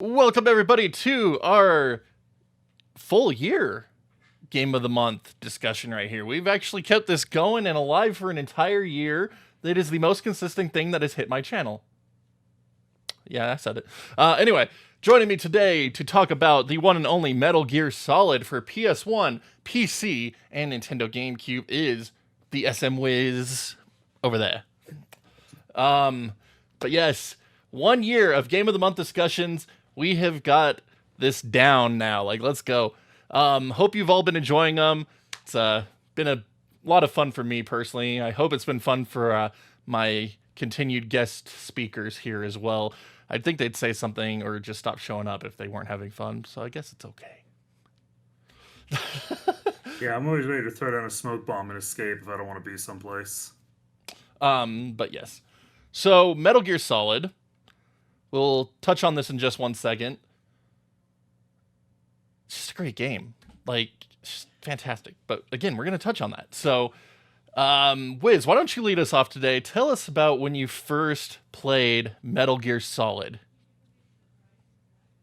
Welcome everybody to our full year Game of the Month discussion right here. We've actually kept this going and alive for an entire year. That is the most consistent thing that has hit my channel. Yeah, I said it. Anyway, joining me today to talk about the one and only Metal Gear Solid for PS1, PC, and Nintendo GameCube is the SMWiz over there. But yes, 1 year of Game of the Month discussions. We have got this down now. Like, let's go. Hope you've all been enjoying them. It's been a lot of fun for me personally. I hope it's been fun for my continued guest speakers here as well. I'd think they'd say something or just stop showing up if they weren't having fun, so I guess it's okay. Yeah, I'm always ready to throw down a smoke bomb and escape if I don't want to be someplace. But yes. So, Metal Gear Solid. We'll touch on this in just 1 second. It's just a great game. Like, it's just fantastic. But again, we're going to touch on that. So, Wiz, why don't you lead us off today? Tell us about when you first played Metal Gear Solid.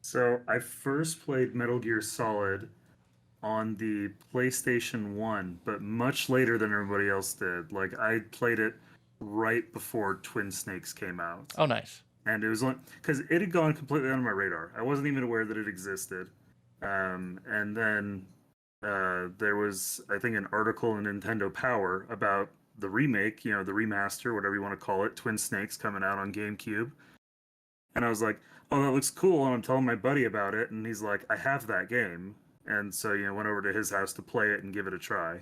So, I first played Metal Gear Solid on the PlayStation 1, but much later than everybody else did. Like, I played it right before Twin Snakes came out. Oh, nice. And it was like, because it had gone completely under my radar. I wasn't even aware that it existed. And then there was, I think, an article in Nintendo Power about the remake, the remaster, whatever you want to call it, Twin Snakes coming out on GameCube. And I was like, oh, that looks cool. And I'm telling my buddy about it. And he's like, I have that game. And so, went over to his house to play it and give it a try.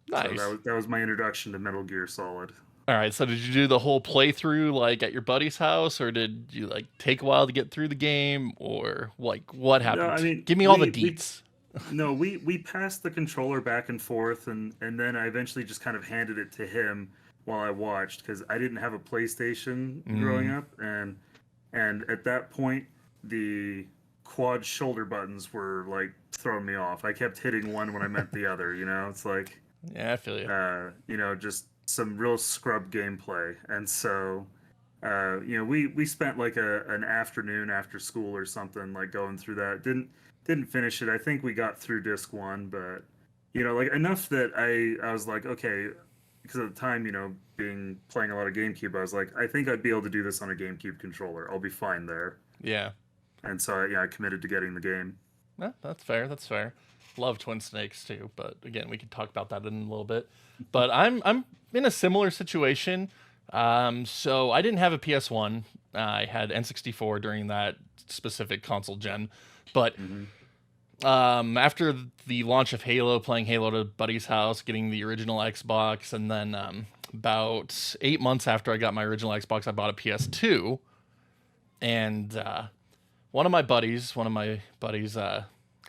Nice. So that was my introduction to Metal Gear Solid. All right, so did you do the whole playthrough like at your buddy's house, or did you like take a while to get through the game, or like what happened? No, I mean, give me all the deets. We passed the controller back and forth, and then I eventually just kind of handed it to him while I watched because I didn't have a PlayStation growing up, and at that point the quad shoulder buttons were like throwing me off. I kept hitting one when I meant the other. It's like Yeah, I feel you. Just some real scrub gameplay. And so we spent like an afternoon after school or something, like going through that. Didn't finish it. I think we got through disc 1, but like enough that I was like, okay, because at the time, playing a lot of GameCube, I was like, I think I'd be able to do this on a GameCube controller. I'll be fine there. Yeah. And so I committed to getting the game. Yeah, that's fair. Love Twin Snakes too, but again, we could talk about that in a little bit. But I'm in a similar situation. So I didn't have a PS1. I had N64 during that specific console gen. But after the launch of Halo, playing Halo at a buddy's house, getting the original Xbox, and then about 8 months after I got my original Xbox, I bought a PS2. And one of my buddies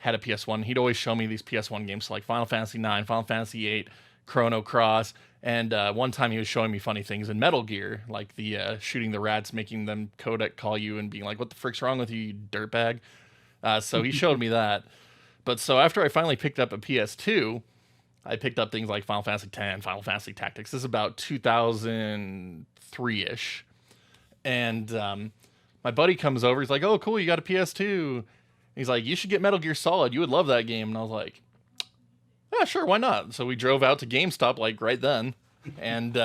had a PS1. He'd always show me these PS1 games, so like Final Fantasy 9, Final Fantasy 8, Chrono Cross, and one time he was showing me funny things in Metal Gear, like the shooting the rats, making them codec call you and being like, what the frick's wrong with you, you dirtbag? So he showed me that. But so after I finally picked up a PS2, I picked up things like Final Fantasy X, Final Fantasy Tactics. This is about 2003-ish. And my buddy comes over, he's like, oh, cool, you got a PS2. He's like, you should get Metal Gear Solid. You would love that game. And I was like, yeah, sure, why not? So we drove out to GameStop like right then and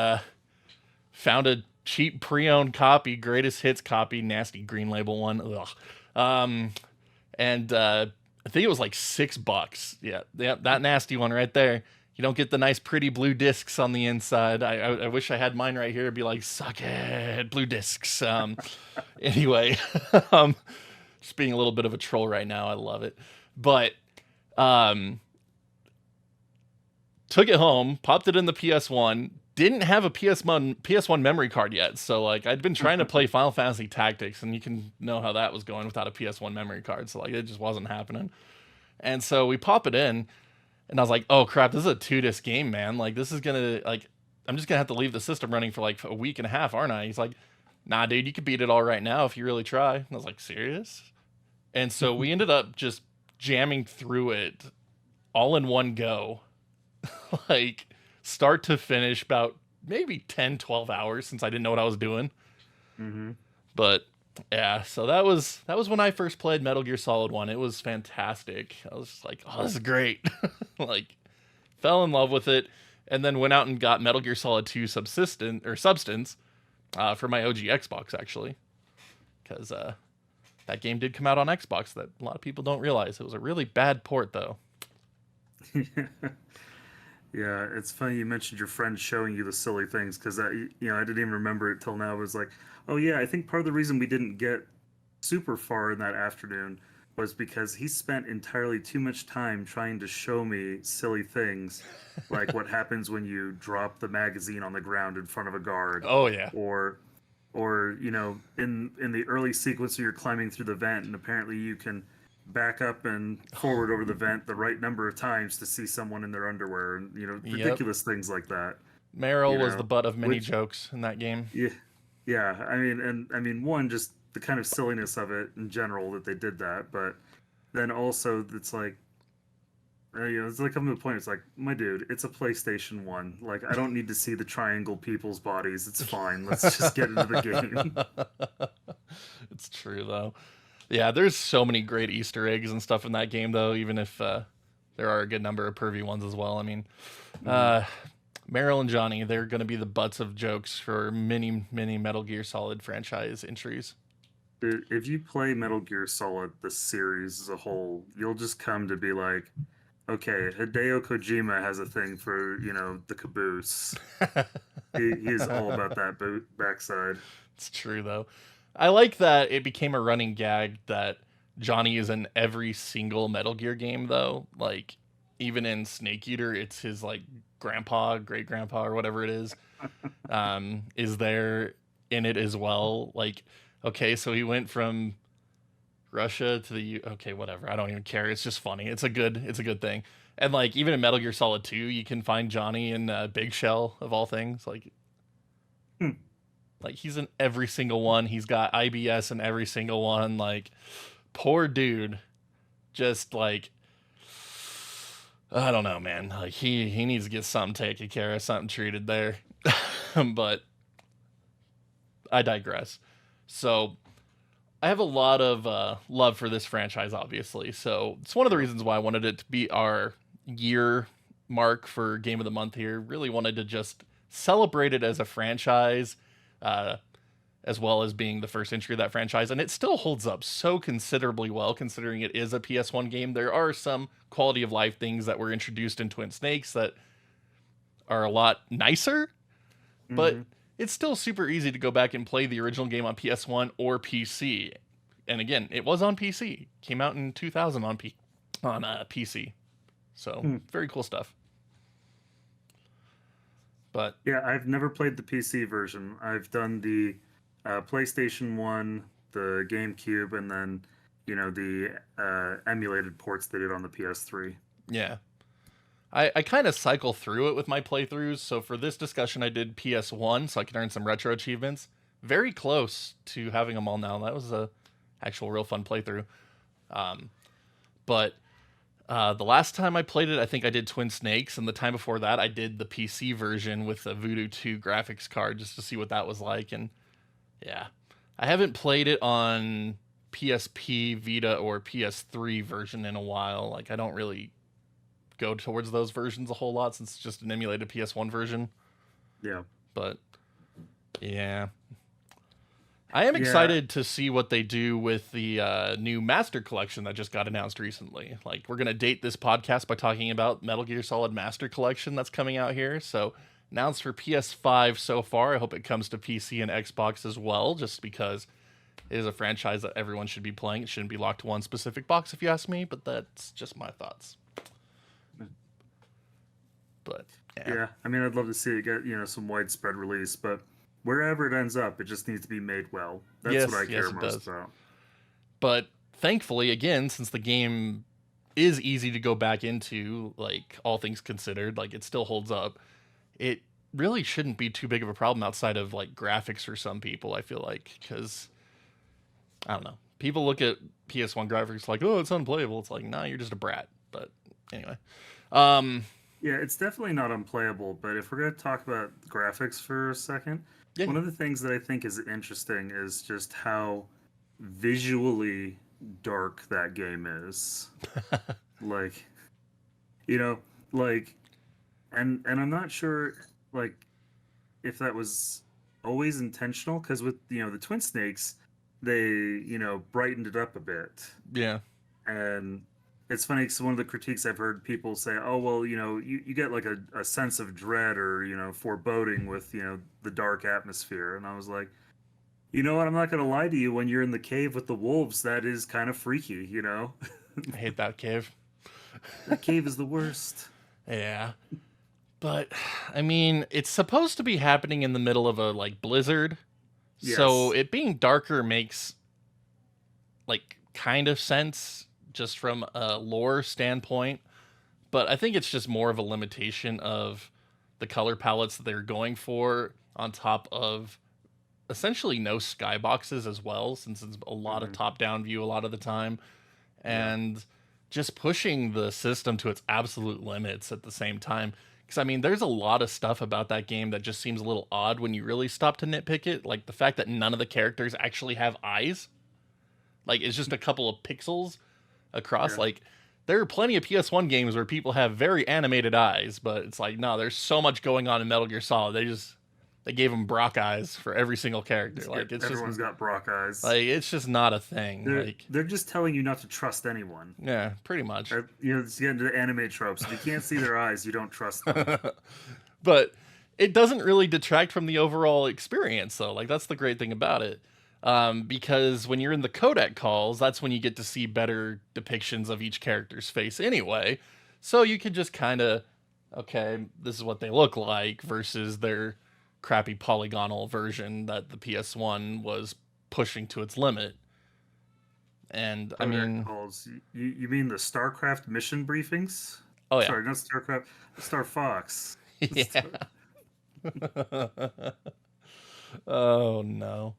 found a cheap pre-owned copy, greatest hits copy, nasty green label one. Ugh. And I think it was like $6. Yeah, that nasty one right there. You don't get the nice pretty blue discs on the inside. I wish I had mine right here. It'd be like, suck it, blue discs. Anyway, just being a little bit of a troll right now. I love it. But took it home, popped it in the PS1, didn't have a PS1 memory card yet. So like I'd been trying to play Final Fantasy Tactics, and you can know how that was going without a PS1 memory card. So like it just wasn't happening. And so we pop it in, and I was like, oh crap, this is a 2-disc game, man. Like this is gonna, like, I'm just gonna have to leave the system running for like a week and a half, aren't I? He's like, nah, dude, you could beat it all right now if you really try. And I was like, serious? And so we ended up just jamming through it all in one go. Like start to finish, about maybe 10, 12 hours, since I didn't know what I was doing. But Yeah, so that was when I first played Metal Gear Solid 1. It was fantastic. I was just like, "Oh, this is great." Like fell in love with it and then went out and got Metal Gear Solid 2 Substance for my OG Xbox actually. Cuz that game did come out on Xbox that a lot of people don't realize. It was a really bad port though. Yeah, it's funny you mentioned your friend showing you the silly things because I didn't even remember it till now. I was like, oh yeah, I think part of the reason we didn't get super far in that afternoon was because he spent entirely too much time trying to show me silly things, like what happens when you drop the magazine on the ground in front of a guard, Oh yeah. or in the early sequence where you're climbing through the vent, and apparently you can back up and forward over the vent the right number of times to see someone in their underwear, and Yep. ridiculous things like that. Meryl You was the know, butt of many which jokes in that game. yeah, yeah. I mean, one, just the kind of silliness of it in general that they did that, but then also it's like. It's like coming to the point. It's like, my dude, it's a PlayStation 1. Like, I don't need to see the triangle people's bodies. It's fine. Let's just get into the game. It's true though. Yeah, there's so many great Easter eggs and stuff in that game though, even if there are a good number of pervy ones as well. I mean, Mhm. uh, Meryl and Johnny, they're going to be the butts of jokes for many, many Metal Gear Solid franchise entries. If you play Metal Gear Solid, the series as a whole, you'll just come to be like, okay, Hideo Kojima has a thing for, the caboose. He's all about that backside. It's true though. I like that it became a running gag that Johnny is in every single Metal Gear game though. Like even in Snake Eater, it's his like grandpa, great grandpa or whatever it is there in it as well. Like okay, so he went from Russia to okay, whatever. I don't even care. It's just funny. It's a good thing. And like even in Metal Gear Solid 2, you can find Johnny in Big Shell of all things. Hmm. Like he's in every single one. He's got IBS in every single one. Like poor dude, just like I don't know, man. Like he needs to get something taken care of, something treated there. But I digress. So I have a lot of love for this franchise, obviously. So it's one of the Yeah. reasons why I wanted it to be our year mark for Game of the Month here. Really wanted to just celebrate it as a franchise, uh, as well as being the first entry of that franchise. And it still holds up so considerably well, considering it is a PS1 game. There are some quality of life things that were introduced in Twin Snakes that are a lot nicer, but Hmm. it's still super easy to go back and play the original game on PS1 or PC. And again, it was on PC. Came out in 2000 on PC. So Hmm. very cool stuff. But Yeah, I've never played the PC version. I've done the PlayStation 1, the GameCube, and then, the emulated ports they did on the PS3. yeah, I kind of cycle through it with my playthroughs. So for this discussion, I did PS1 so I can earn some retro achievements. Very close to having them all now. That was a actual real fun playthrough. Um, but the last time I played it, I think I did Twin Snakes, and the time before that, I did the PC version with the Voodoo 2 graphics card just to see what that was like. And yeah, I haven't played it on PSP, Vita, or PS3 version in a while. Like, I don't really go towards those versions a whole lot since it's just an emulated PS1 version. Yeah. But yeah, I am Yeah. excited to see what they do with the new Master Collection that just got announced recently. Like, we're going to date this podcast by talking about Metal Gear Solid Master Collection that's coming out here. So, announced for PS5 so far. I hope it comes to PC and Xbox as well, just because it is a franchise that everyone should be playing. It shouldn't be locked to one specific box, if you ask me, but that's just my thoughts. But, yeah. Yeah. I mean, I'd love to see it get, some widespread release, but wherever it ends up, it just needs to be made well. That's what Yes, I yes, care it most does. about. But thankfully, again, since the game is easy to go back into, like all things considered, like it still holds up. It really shouldn't be too big of a problem outside of like graphics for some people. I feel like because I don't know, people look at PS1 graphics like, oh, it's unplayable. It's like, nah, you're just a brat. But anyway, um, Yeah, it's definitely not unplayable, but if we're going to talk about graphics for a second, yeah, one of the things that I think is interesting is just how visually dark that game is. Like, you know, like, and I'm not sure, like, if that was always intentional, because with, the Twin Snakes, they, brightened it up a bit. Yeah. And it's funny because one of the critiques I've heard people say, oh, well, you get like a sense of dread or, foreboding with, the dark atmosphere. And I was like, you know what? I'm not going to lie to you. When you're in the cave with the wolves, that is kind of freaky, I hate that cave. That cave is the worst. Yeah. But, I mean, it's supposed to be happening in the middle of a, like, blizzard. Yes. So it being darker makes, like, kind of sense just from a lore standpoint. But I think it's just more of a limitation of the color palettes that they're going for, on top of essentially no skyboxes as well, since it's a lot of top-down view a lot of the time. And just pushing the system to its absolute limits at the same time. Because, I mean, there's a lot of stuff about that game that just seems a little odd when you really stop to nitpick it. Like the fact that none of the characters actually have eyes. Like, it's just a couple of pixels across. Yeah. Like, there are plenty of PS1 games where people have very animated eyes, but it's like, no, there's so much going on in Metal Gear Solid. They gave them Brock eyes for every single character. Like, it's everyone's got Brock eyes. Like, it's just not a thing. They're just telling you not to trust anyone. Yeah, pretty much. It's getting to the anime tropes. If you can't see their eyes, you don't trust them. But it doesn't really detract from the overall experience, though. Like, that's the great thing about it. Because when you're in the codec calls, that's when you get to see better depictions of each character's face anyway. So you could just kind of, okay, this is what they look like versus their crappy polygonal version that the PS1 was pushing to its limit. And I mean, calls. You mean the StarCraft mission briefings? Oh yeah, sorry, not StarCraft, Star Fox. Yeah. Oh no,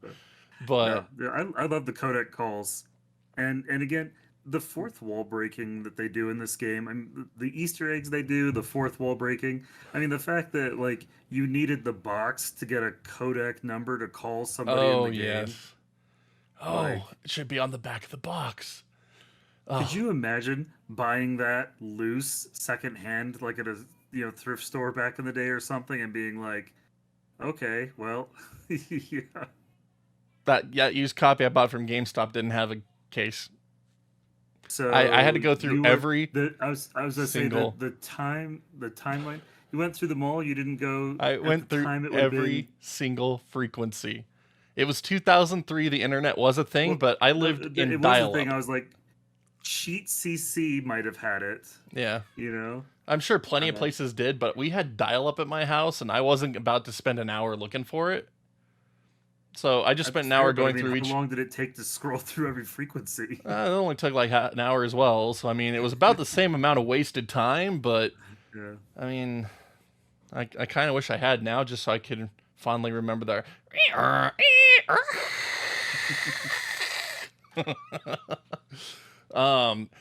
but no, I love the codec calls, and again, the fourth wall breaking that they do in this game. I mean, the Easter eggs they do, the fourth wall breaking. I mean, the fact that like you needed the box to get a codec number to call somebody in the game. Yes. Oh, like, it should be on the back of the box. Could you imagine buying that loose secondhand, like at a thrift store back in the day or something, and being like, okay, well, yeah. That used copy I bought from GameStop didn't have a case. So I had to go through every. I was gonna say that the timeline. You went through them all. You didn't go. I went through every single frequency. It was 2003. The internet was a thing, but I lived in dial-up. Was a thing. I was like, Cheat CC might have had it. Yeah. I'm sure plenty of places did, but we had dial-up at my house, and I wasn't about to spend an hour looking for it. So I just spent an hour going through each. How long did it take to scroll through every frequency? It only took like an hour as well. So I mean, it was about the same amount of wasted time, but yeah. I mean, I kind of wish I had now, just so I could fondly remember that.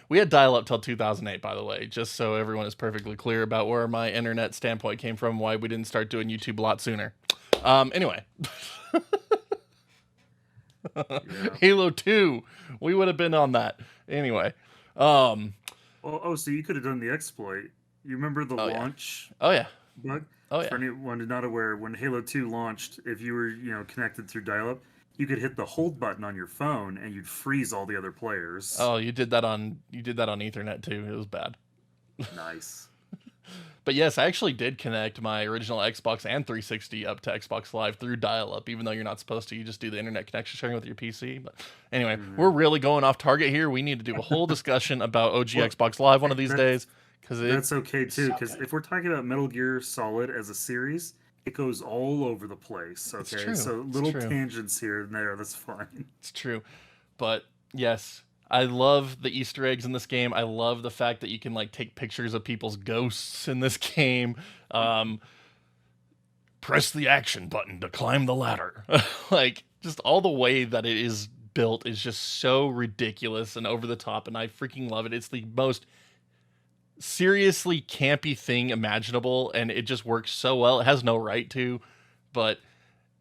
We had dial-up till 2008, by the way, just so everyone is perfectly clear about where my internet standpoint came from, why we didn't start doing YouTube a lot sooner. Anyway. Yeah. Halo 2, we would have been on that. Anyway. So you could have done the exploit. You remember the launch? Yeah. Oh, yeah. Bug? Oh, yeah. For anyone not aware, when Halo 2 launched, if you were, connected through dial-up, you could hit the hold button on your phone and you'd freeze all the other players. Oh, you did that on Ethernet too. It was bad. Nice. But yes, I actually did connect my original Xbox and 360 up to Xbox Live through dial-up, even though you're not supposed to. You just do the internet connection sharing with your PC. But anyway, we're really going off target here. We need to do a whole discussion about OG Xbox Live one of these days. That's okay too, because if we're talking about Metal Gear Solid as a series, it goes all over the place. Okay, so little tangents here and there. That's fine. It's true, but yes, I love the Easter eggs in this game. I love the fact that you can like take pictures of people's ghosts in this game. Press the action button to climb the ladder. Like just all the way that it is built is just so ridiculous and over the top, and I freaking love it. It's the most seriously campy thing imaginable, and it just works so well. It has no right to, but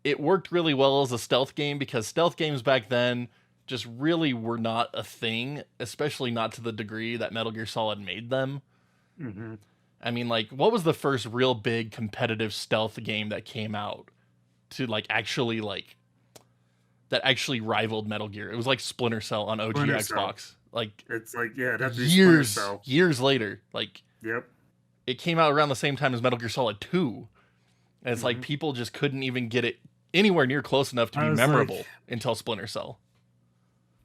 it worked really well as a stealth game, because stealth games back then just really were not a thing, especially not to the degree that Metal Gear Solid made them. Mm-hmm. I mean, like, what was the first real big competitive stealth game that came out to like actually like that actually rivaled Metal Gear? It was like Splinter Cell on OG Splinter Xbox. Cell. Like It's like, yeah, it'd have to be Splinter Cell. years later. Like Yep. it came out around the same time as Metal Gear Solid 2. And it's like people just couldn't even get it anywhere near close enough to be memorable until Splinter Cell.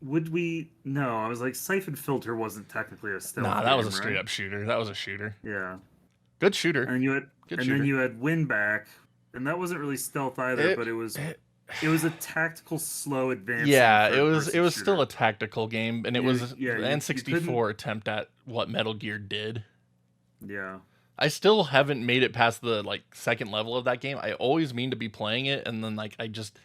Would we? No, I was like, Siphon Filter wasn't technically a stealth. Nah, that was a straight up shooter. That was a shooter. Yeah. Good shooter. And you had Good and shooter. then you had Winback, and that wasn't really stealth either, but it was a tactical slow advance. Yeah, it was still a tactical game, and it was yeah, the N64 attempt at what Metal Gear did. Yeah. I still haven't made it past the like second level of that game. I always mean to be playing it, and then like I just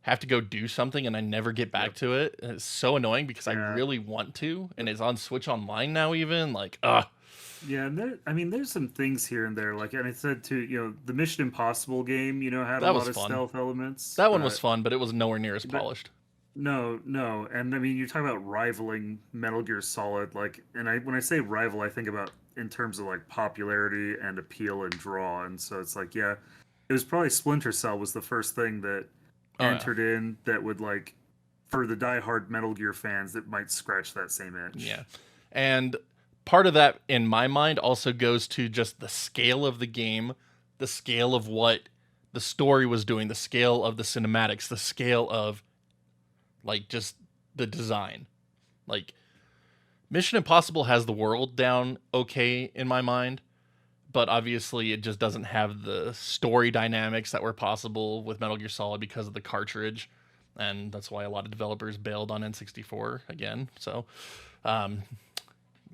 have to go do something, and I never get back to it. And it's so annoying because I really want to, and it's on Switch Online now. Even like, Yeah, and there's some things here and there. Like, and I said too, the Mission Impossible game, had that a was lot of fun. Stealth elements. That one was fun, but it was nowhere near as polished. No, and I mean, you talk about rivaling Metal Gear Solid, like, and when I say rival, I think about in terms of like popularity and appeal and draw, and so it's like, yeah, it was probably Splinter Cell was the first thing that entered in that would like, for the diehard Metal Gear fans, that might scratch that same itch. Yeah, and part of that, in my mind, also goes to just the scale of the game, the scale of what the story was doing, the scale of the cinematics, the scale of like just the design. Like Mission Impossible has the world down okay in my mind, but obviously it just doesn't have the story dynamics that were possible with Metal Gear Solid because of the cartridge, and that's why a lot of developers bailed on N64 again. So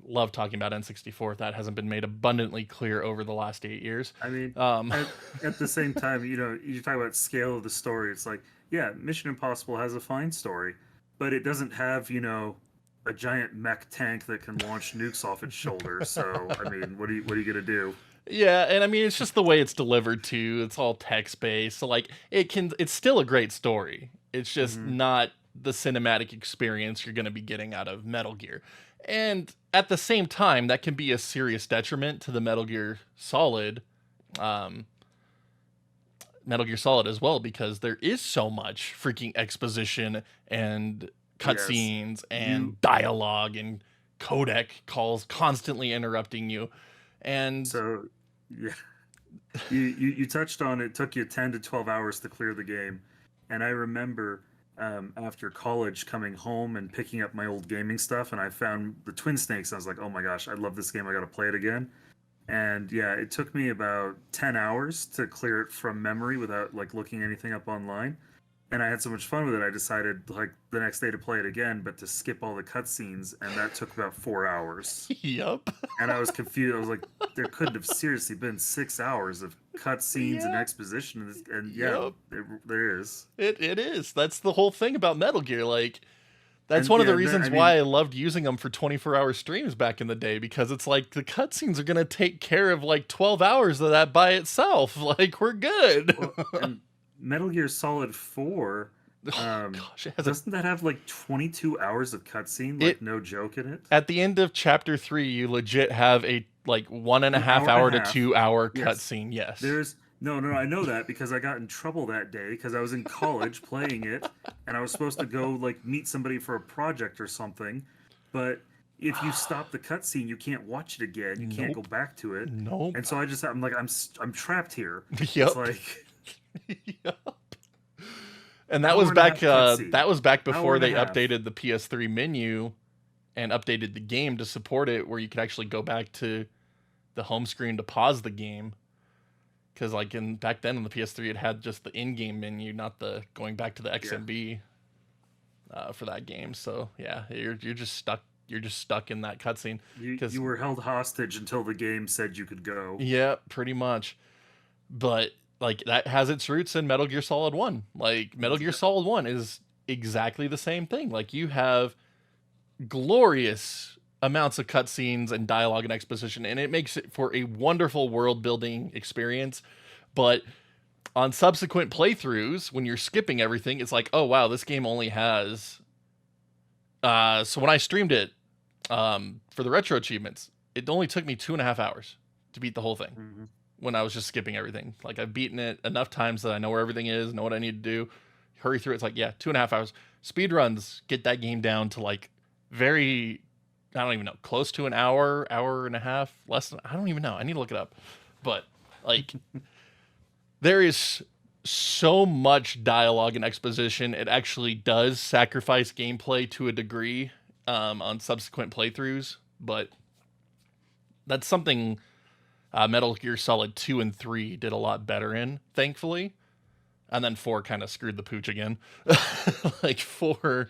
love talking about N64 if that hasn't been made abundantly clear over the last 8 years. I mean, at the same time, you talk about scale of the story. It's like, yeah, Mission Impossible has a fine story, but it doesn't have, a giant mech tank that can launch nukes off its shoulder. So, I mean, what are you gonna do? Yeah, and I mean, it's just the way it's delivered too. It's all text-based, so like it's still a great story. It's just not the cinematic experience you're going to be getting out of Metal Gear. And at the same time, that can be a serious detriment to the Metal Gear Solid as well, because there is so much freaking exposition and cutscenes and dialogue and codec calls constantly interrupting you. And so, yeah, you touched on it took you 10 to 12 hours to clear the game. And I remember after college coming home and picking up my old gaming stuff, and I found the Twin Snakes. I was like, oh my gosh, I love this game. I got to play it again. And yeah, it took me about 10 hours to clear it from memory without like looking anything up online. And I had so much fun with it, I decided like the next day to play it again, but to skip all the cutscenes, and that took about 4 hours. Yep. And I was confused. I was like, there couldn't have seriously been 6 hours of cutscenes and exposition, and there is. It is. That's the whole thing about Metal Gear. Like, that's one of the reasons why I loved using them for 24-hour streams back in the day, because it's like the cutscenes are gonna take care of like 12 hours of that by itself. Like, we're good. And Metal Gear Solid 4, doesn't that have like 22 hours of cutscene? Like, no joke in it? At the end of chapter 3, you legit have a like 1.5 hour to 2 hour cutscene. Yes. No, I know that because I got in trouble that day because I was in college playing it, and I was supposed to go like meet somebody for a project or something, but if you stop the cutscene, you can't watch it again. You can't go back to it. Nope. And so I'm like, I'm trapped here. Yep. It's like. Yep. And that was back before they updated the PS3 menu and updated the game to support it, where you could actually go back to the home screen to pause the game. Because like back then on the PS3, it had just the in-game menu, not the going back to the XMB for that game. So yeah, you're just stuck. You're just stuck in that cutscene. You were held hostage until the game said you could go. Yeah, pretty much. But like that has its roots in Metal Gear Solid 1. Like Metal Gear Solid 1 is exactly the same thing. Like you have glorious amounts of cutscenes and dialogue and exposition, and it makes it for a wonderful world building experience. But on subsequent playthroughs, when you're skipping everything, it's like, oh wow, this game only has So when I streamed it for the retro achievements, it only took me 2.5 hours to beat the whole thing. Mm-hmm. When I was just skipping everything. Like, I've beaten it enough times that I know where everything is, know what I need to do, hurry through it. It's like, yeah, 2.5 hours. Speed runs get that game down to like very, I don't even know, close to an hour, hour and a half, less than, I don't even know. I need to look it up. But like, there is so much dialogue and exposition. It actually does sacrifice gameplay to a degree on subsequent playthroughs, but that's something Metal Gear Solid 2 and 3 did a lot better in, thankfully. And then 4 kind of screwed the pooch again. Like 4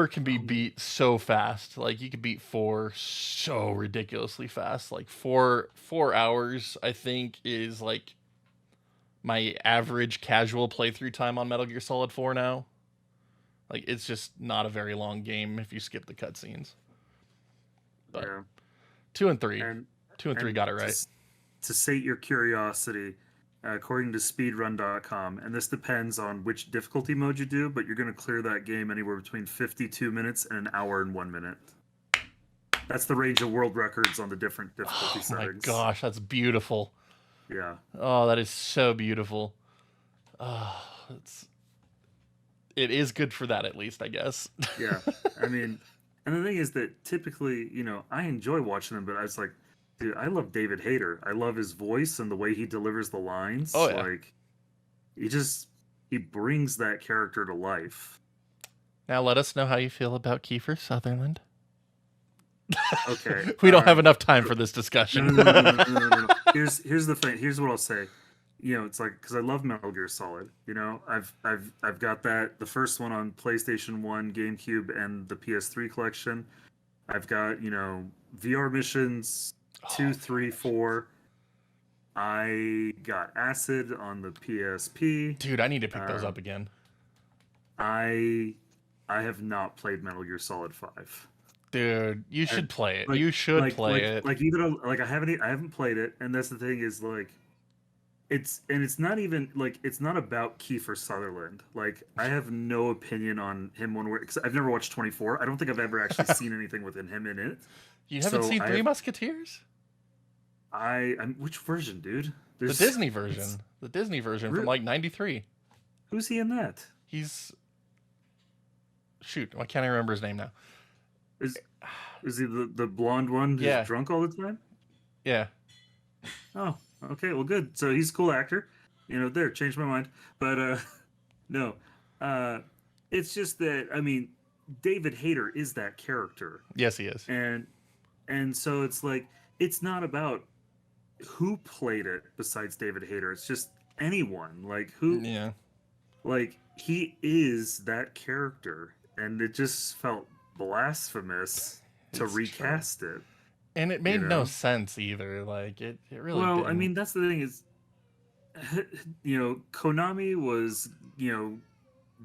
can be beat so fast. Like, you could beat 4 so ridiculously fast. Like 4 hours, I think, is like my average casual playthrough time on Metal Gear Solid 4 now. Like, it's just not a very long game if you skip the cutscenes. But yeah. 2 and 3. And 2 and 3 got it right. To sate your curiosity, according to speedrun.com, and this depends on which difficulty mode you do, but you're going to clear that game anywhere between 52 minutes and an hour and 1 minute. That's the range of world records on the different difficulty settings. Oh my gosh, that's beautiful. Yeah. Oh, that is so beautiful. Oh, it is good for that, at least, I guess. Yeah. I mean, and the thing is that typically, I enjoy watching them, but I was like, dude, I love David Hayter. I love his voice and the way he delivers the lines. Oh, yeah. Like, he brings that character to life. Now let us know how you feel about Kiefer Sutherland. Okay. We don't have enough time for this discussion. No. Here's the thing. Here's what I'll say. It's like, because I love Metal Gear Solid. I've got the first one on PlayStation 1, GameCube, and the PS3 collection. I've got, VR missions 2, 3, 4. I got Acid on the PSP. Dude, I need to pick those up again. I have not played Metal Gear Solid 5. Dude, you should play it. You should play it. Like, even like I haven't played it, and that's the thing is, like, it's not even like, it's not about Kiefer Sutherland. Like, I have no opinion on him one way, because I've never watched 24. I don't think I've ever actually seen anything with him in it. You haven't seen Three Musketeers? Which version, dude? The Disney version. The Disney version from like 93. Who's he in that? He's, shoot, why can't I remember his name now? Is he the blonde one who's drunk all the time? Yeah. Oh, okay, well, good. So he's a cool actor. There, changed my mind. But no. It's just that, I mean, David Hayter is that character. Yes, he is. And so it's like, it's not about who played it besides David Hayter. It's just anyone. Like, who... Yeah. Like, he is that character. And it just felt blasphemous to recast it. And it made no sense either. Like, it really didn't. I mean, that's the thing is, Konami was,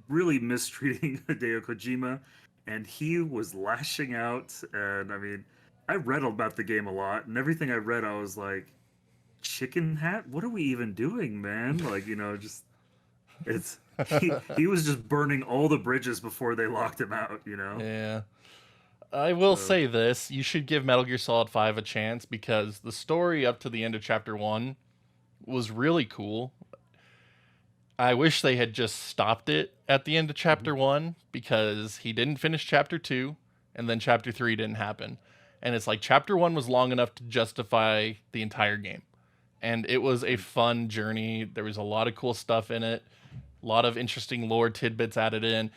really mistreating Hideo Kojima, and he was lashing out. And I mean, I read about the game a lot, and everything I read, I was like, chicken hat? What are we even doing, man? Like, he was just burning all the bridges before they locked him out, Yeah. I will say this, you should give Metal Gear Solid 5 a chance, because the story up to the end of Chapter 1 was really cool. I wish they had just stopped it at the end of Chapter 1, because he didn't finish Chapter 2, and then Chapter 3 didn't happen. And it's like, Chapter 1 was long enough to justify the entire game. And it was a fun journey. There was a lot of cool stuff in it, a lot of interesting lore tidbits added in.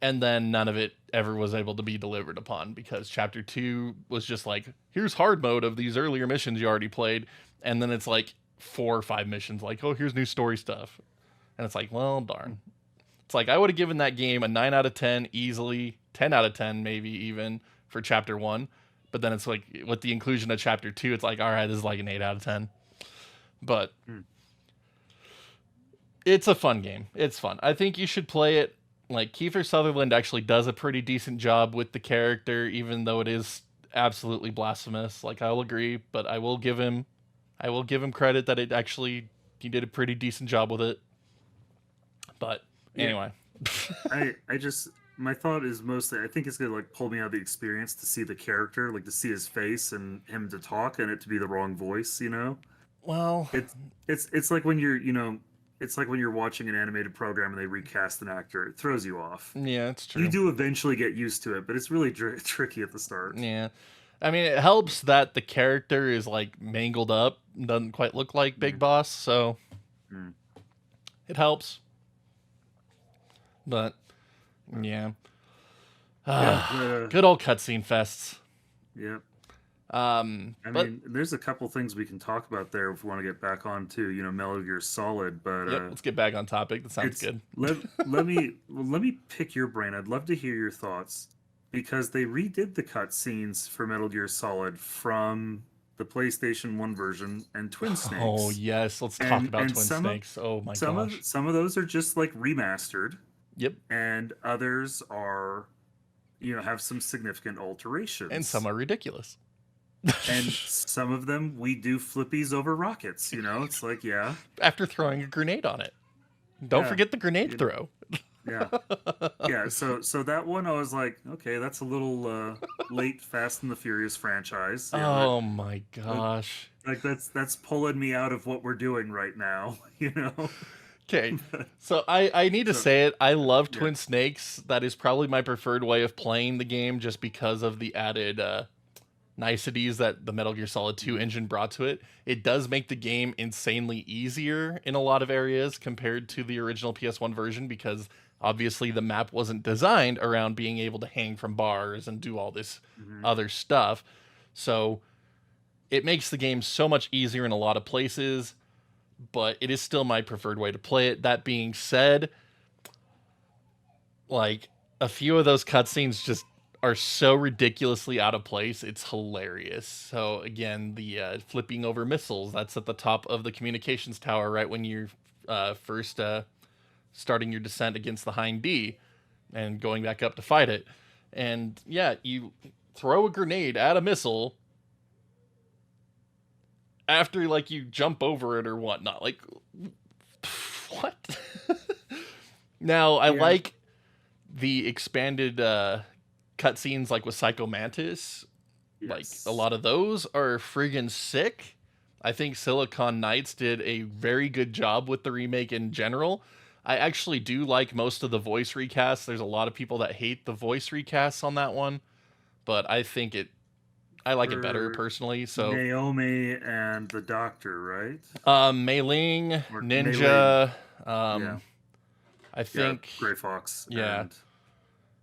And then none of it ever was able to be delivered upon, because Chapter 2 was just like, here's hard mode of these earlier missions you already played. And then it's like 4 or 5 missions, like, oh, here's new story stuff. And it's like, well, darn. It's like, I would have given that game a 9 out of 10 easily, 10 out of 10 maybe even for Chapter 1. But then it's like, with the inclusion of Chapter 2, it's like, all right, this is like an 8 out of 10. But it's a fun game. It's fun. I think you should play it. Like, Kiefer Sutherland actually does a pretty decent job with the character, even though it is absolutely blasphemous. Like, I'll agree, but I will give him credit that he did a pretty decent job with it. But anyway, I just my thought is mostly I think it's gonna like pull me out of the experience to see the character, like to see his face and him to talk and it to be the wrong voice, you know? Well, It's it's like when you're, you know, it's like when you're watching an animated program and they recast an actor, it throws you off. yeah, it's You true. do eventually get used to it, but it's really tricky at the start. Yeah. I mean, it helps that the character is like mangled up, doesn't quite look like Big Mm, Boss, so mm. it helps. But But, yeah. yeah, Good old cutscene fests. yeah. I But mean, there's a couple things we can talk about there if we want to get back onto, you know, Metal Gear Solid, but yep, let's get back on topic. That sounds it's good. let me pick your brain. I'd love to hear your thoughts because they redid the cutscenes for Metal Gear Solid from the PlayStation 1 version and Twin Oh Snakes. yes, let's talk about And Twin Snakes. Oh my gosh. some of those are just like remastered Yep. and others are, you know, have some significant And some alterations. are ridiculous. And some of them we do flippies over rockets, you know? It's like, yeah, After throwing a grenade on it. Don't yeah, forget the grenade you know, throw. yeah. Yeah, so that one I was like, okay, that's a little late Fast and the Furious franchise. Yeah, Oh my that gosh. like that's pulling me out of what we're doing right now, you know? Okay. So I need to So say it. I love yeah. Twin Snakes. That is probably my preferred way of playing the game just because of the added niceties that the Metal Gear Solid 2 Mhm. engine brought to it. It does make the game insanely easier in a lot of areas compared to the original PS1 version because obviously the map wasn't designed around being able to hang from bars and do all this Mhm. other stuff. So it makes the game so much easier in a lot of places, but it is still my preferred way to play it. That being said, like a few of those cutscenes just are so ridiculously out of place. It's hilarious. So again, the flipping over missiles, that's at the top of the communications tower right when you're first starting your descent against the Hind D and going back up to fight it. And yeah, you throw a grenade at a missile after like you jump over it or whatnot. Like what? Now I Yeah. like the expanded cutscenes like with Psycho Mantis. Like a Yes. lot of those are friggin' sick. I think Silicon Knights did a very good job with the remake in general. I actually do like most of the voice recasts. There's a lot of people that hate the voice recasts on that one, but I like it better For personally. So Naomi and the Doctor, right? Mei Ling, Or Melee. Ninja, Yeah. um I Yeah, think Gray Fox yeah. and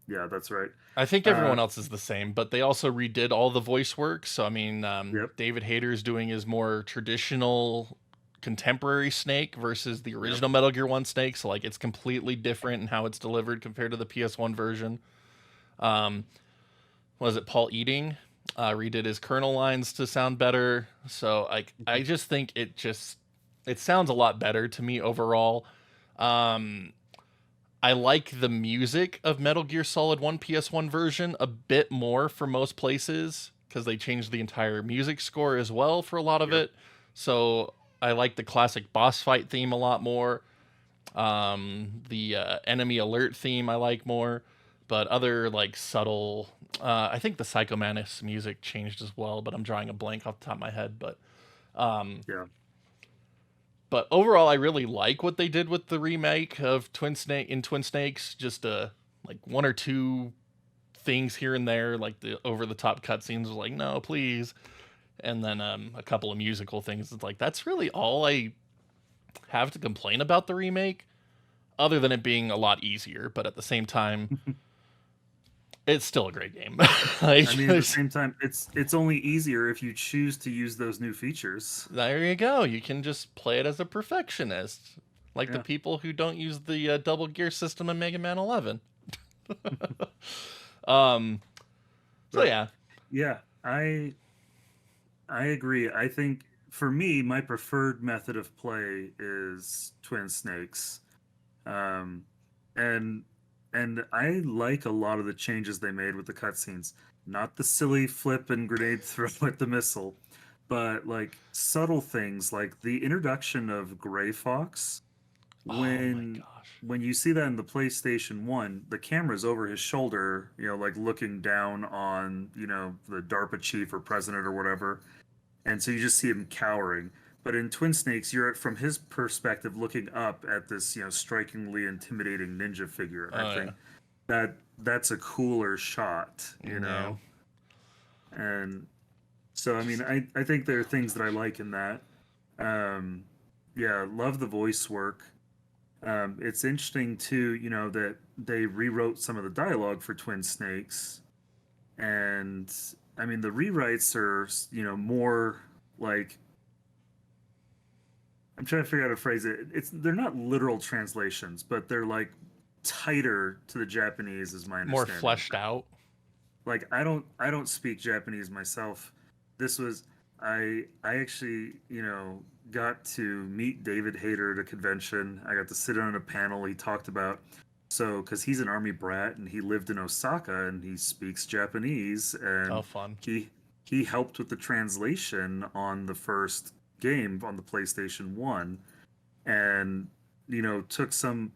yeah, that's right. I think Uh everyone else is the same, but they also redid all the voice work. So I mean, yep. David Hayter's doing his more traditional, contemporary Snake versus the Yep. original Metal Gear One Snake. So like, it's completely different in how it's delivered compared to the PS1 version. Um, was it Paul Eating? Redid his kernel lines to sound better. So like, I just think it sounds a lot better to me overall. Um, I like the music of Metal Gear Solid 1 PS1 version a bit more for most places because they changed the entire music score as well for a lot of Yep. it. So I like the classic boss fight theme a lot more. The enemy alert theme I like more, but other like subtle. I think the Psycho Mantis music changed as well, but I'm drawing a blank off the top of my head. Um, Yeah. but overall, I really like what they did with the remake of Twin Snakes. Just like one or two things here and there, like the over the top cutscenes, was like no, please, and then a couple of musical things. It's like that's really all I have to complain about the remake, other than it being a lot easier. But at the same time, it's still a great game. Like, I mean, at the same time, it's only easier if you choose to use those new features. there you go. You can just play it as a perfectionist, like the Yeah. people who don't use the double gear system in Mega Man 11. Um. So But yeah. yeah, I agree. I think for me, my preferred method of play is Twin Snakes. Um, and I like a lot of the changes they made with the cutscenes. Not the silly flip and grenade throw at the missile, but like subtle things like the introduction of Gray Fox Oh my when when you see that in the PlayStation 1, the camera's over his shoulder, like looking down on, the DARPA chief or president or whatever. And so you just see him cowering. But in Twin Snakes, you're from his perspective looking up at this, strikingly intimidating ninja figure. And I think that's a cooler shot, Yeah. And so, I mean, I think there are things that I like in that. Yeah, love the voice work. It's interesting too, that they rewrote some of the dialogue for Twin Snakes, and I mean the rewrites are, more like, I'm trying to figure out how to phrase it. They're not literal translations, but they're like tighter to the Japanese, is my More understanding. fleshed out. Like I don't speak Japanese myself. This was I actually, got to meet David Hayter at a convention. I got to sit on a panel. He talked about, because he's an army brat and he lived in Osaka and he speaks Japanese, and Fun. he helped with the translation on the first game on the PlayStation 1, and took some,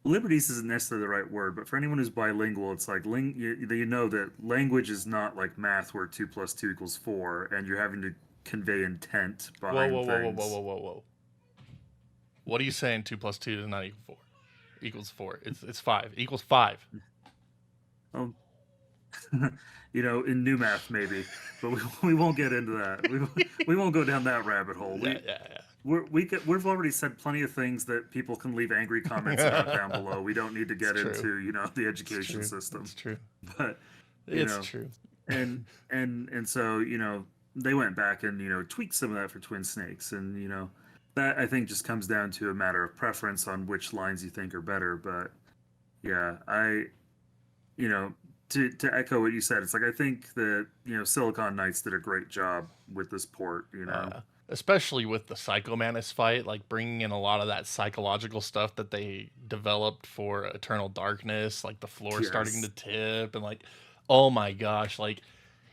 liberties isn't necessarily the right word, but for anyone who's bilingual, it's like that language is not like math where 2 + 2 = 4, and you're having to convey intent behind things. Whoa. What are you saying? 2 + 2 does not equal 4. Equals 4. It's 5. Equals 5. Oh, in new math maybe, but we won't get into that. We won't go down that rabbit hole. Yeah. We've already said plenty of things that people can leave angry comments about down below. We don't need to get into the education system. It's true. But It's true. and so they went back and tweaked some of that for Twin Snakes, and that I think just comes down to a matter of preference on which lines you think are better. But yeah, to echo what you said, it's like I think that Silicon Knights did a great job with this port. Especially with the Psycho Mantis fight, like bringing in a lot of that psychological stuff that they developed for Eternal Darkness, like the floor starting to tip, and like, oh my gosh, like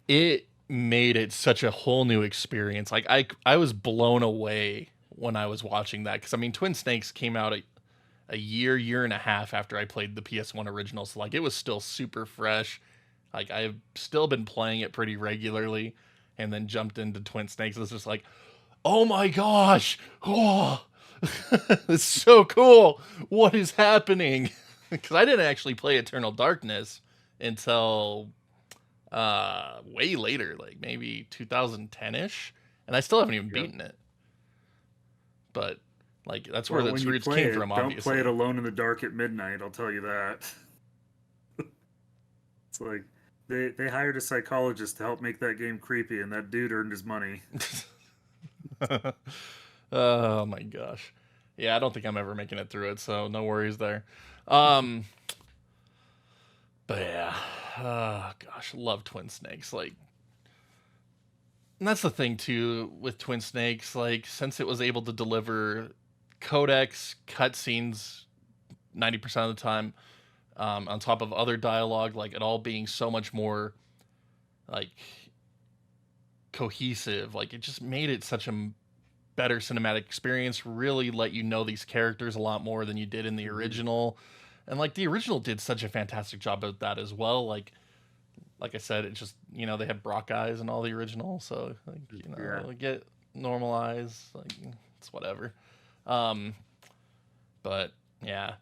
it made it such a whole new experience. Like I was blown away when I was watching that, because I mean Twin Snakes came out a year and a half after I played the PS1 original, so like it was still super fresh. Like I've still been playing it pretty regularly, and then jumped into Twin Snakes. It was just like, oh my gosh, oh, it's so cool. What is happening? Because I didn't actually play Eternal Darkness until way later, like maybe 2010-ish, and I still haven't even beaten it. But like that's where the roots came from. Obviously, don't play it alone in the dark at midnight. I'll tell you that. It's like they hired a psychologist to help make that game creepy, and that dude earned his money. Oh my gosh. Yeah, I don't think I'm ever making it through it, so no worries there. But yeah, oh gosh, love Twin Snakes. Like, and that's the thing too with Twin Snakes. Like, since it was able to deliver codecs, cutscenes 90% of the time, on top of other dialogue, like it all being so much more like cohesive, like it just made it such a better cinematic experience, really let you know these characters a lot more than you did in the original. And like the original did such a fantastic job of that as well. Like I said, it just, they had Brock eyes in all the original, so like, get normalized, like it's whatever. But yeah,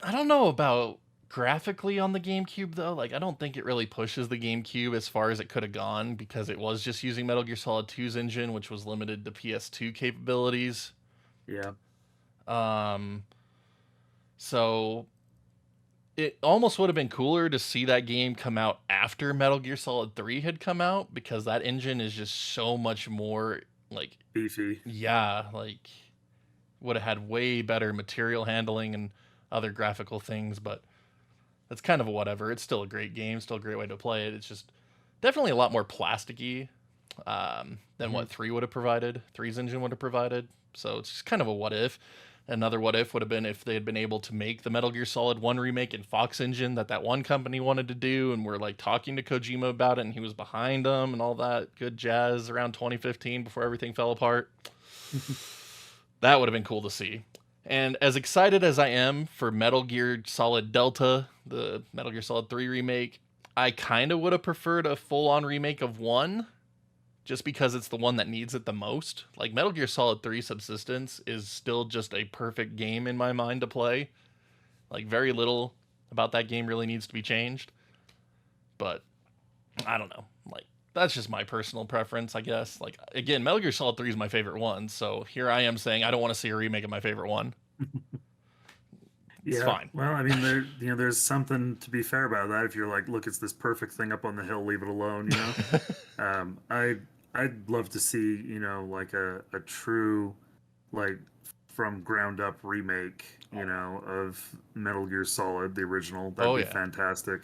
I don't know about graphically on the GameCube though. Like I don't think it really pushes the GameCube as far as it could have gone, because it was just using Metal Gear Solid 2's engine, which was limited to PS2 capabilities. Yeah. So it almost would have been cooler to see that game come out after Metal Gear Solid 3 had come out, because that engine is just so much more like beefy. Yeah, like would have had way better material handling and other graphical things, but that's kind of a whatever. It's still a great game, still a great way to play it. It's just definitely a lot more plasticky than what 3 would have provided, 3's engine would have provided. So it's just kind of a what if. Another what if would have been if they had been able to make the Metal Gear Solid 1 remake in Fox engine that one company wanted to do, and we're like talking to Kojima about it, and he was behind them and all that good jazz around 2015 before everything fell apart. That would have been cool to see. And as excited as I am for Metal Gear Solid Delta, the Metal Gear Solid 3 remake, I kind of would have preferred a full-on remake of 1, just because it's the one that needs it the most. Like, Metal Gear Solid 3 Subsistence is still just a perfect game in my mind to play. Like, very little about that game really needs to be changed. But, I don't know. Like, that's just my personal preference, I guess. Like, again, Metal Gear Solid 3 is my favorite one, so here I am saying I don't want to see a remake of my favorite one. It's Yeah, fine. well, I mean, there's something to be fair about that. If you're like, look, it's this perfect thing up on the hill, leave it alone, you know. I'd love to see, like a true, like from ground up remake, of Metal Gear Solid, the original. That'd Oh, be yeah. fantastic.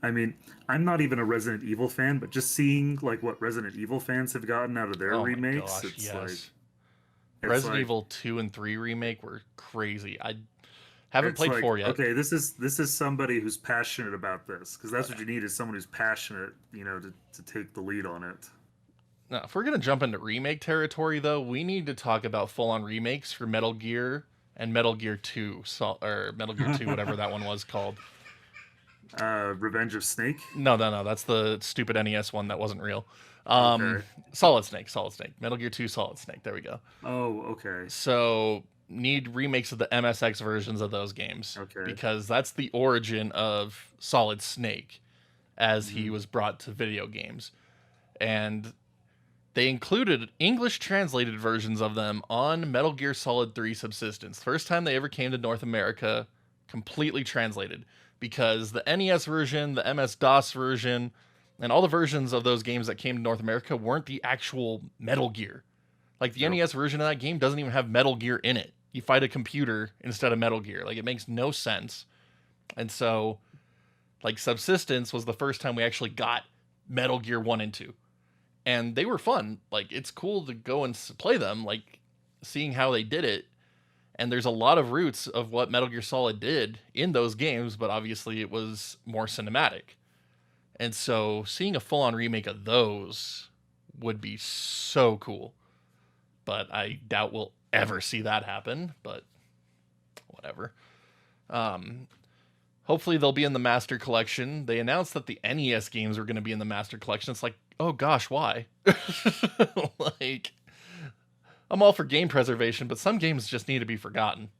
I mean, I'm not even a Resident Evil fan, but just seeing like what Resident Evil fans have gotten out of their Oh, my remakes, gosh, yes. it's Resident like Evil 2 and 3 remake were crazy. I haven't it's played like 4 yet. okay, this is somebody who's passionate about this because that's what you need is someone who's passionate, to take the lead on it. Now, if we're going to jump into remake territory, though, we need to talk about full-on remakes for Metal Gear and Metal Gear 2, or Metal Gear 2, whatever that one was called. Revenge of Snake. No, that's the stupid NES one that wasn't real. Okay. Solid Snake. Metal Gear 2 Solid Snake. There we go. Oh, okay. So, need remakes of the MSX versions of those games. Okay. Because that's the origin of Solid Snake as he Mhm. was brought to video games. And they included English translated versions of them on Metal Gear Solid 3 Subsistence. First time they ever came to North America, completely translated. Because the NES version, the MS-DOS version, and all the versions of those games that came to North America weren't the actual Metal Gear. Like, the Nope. NES version of that game doesn't even have Metal Gear in it. You fight a computer instead of Metal Gear. Like, it makes no sense. And so, like, Subsistence was the first time we actually got Metal Gear 1 and 2. And they were fun. Like, it's cool to go and play them, like, seeing how they did it. And there's a lot of roots of what Metal Gear Solid did in those games, but obviously it was more cinematic. And so seeing a full-on remake of those would be so cool. But I doubt we'll ever see that happen, but whatever. Hopefully they'll be in the Master Collection. They announced that the NES games were going to be in the Master Collection. It's like, oh gosh, why? Like, I'm all for game preservation, but some games just need to be forgotten.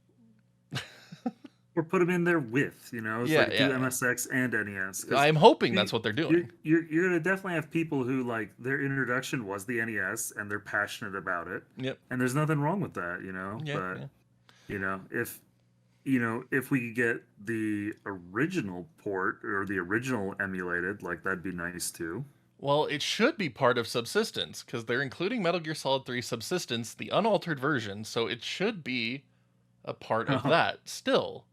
Or put them in there with, it's Yeah, like do yeah. MSX and NES. I'm hoping that's what they're doing. You're gonna definitely have people who like their introduction was the NES and they're passionate about it, Yep. and there's nothing wrong with that, Yeah, But yeah. if we could get the original port or the original emulated, like that'd be nice too. Well, it should be part of Subsistence because they're including Metal Gear Solid 3 Subsistence, the unaltered version, so it should be a part of that still.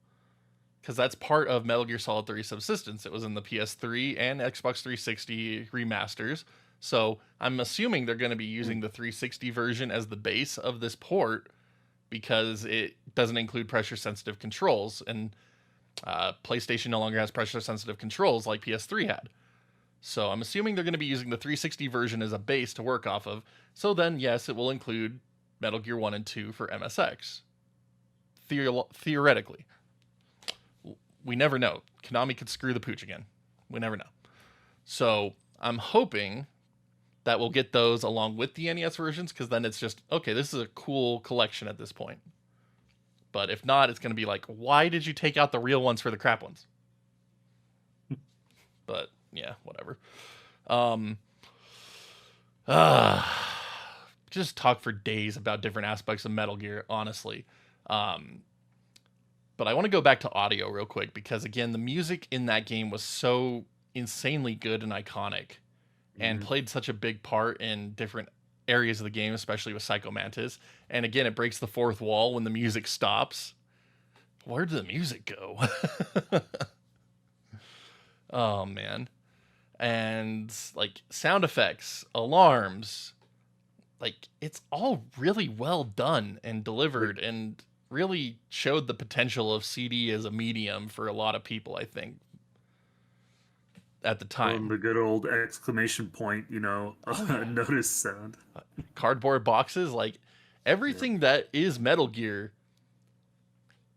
Because that's part of Metal Gear Solid 3 Subsistence. It was in the PS3 and Xbox 360 remasters. So I'm assuming they're going to be using the 360 version as the base of this port because it doesn't include pressure sensitive controls. And PlayStation no longer has pressure sensitive controls like PS3 had. So I'm assuming they're going to be using the 360 version as a base to work off of. So then, yes, it will include Metal Gear 1 and 2 for MSX. Theoretically. We never know. Konami could screw the pooch again. We never know. So I'm hoping that we'll get those along with the NES versions because then it's just, okay, this is a cool collection at this point. But if not, it's going to be like, why did you take out the real ones for the crap ones? But yeah, whatever. Just talk for days about different aspects of Metal Gear, honestly. But I want to go back to audio real quick because, again, the music in that game was so insanely good and iconic and played such a big part in different areas of the game, especially with Psycho Mantis. And again, it breaks the fourth wall when the music stops. Where did the music go? Oh, man. And, like, sound effects, alarms, like, it's all really well done and delivered and really showed the potential of CD as a medium for a lot of people, I think, at the time. The good old exclamation point, Oh, yeah. notice sound. Cardboard boxes, like, Everything that is Metal Gear,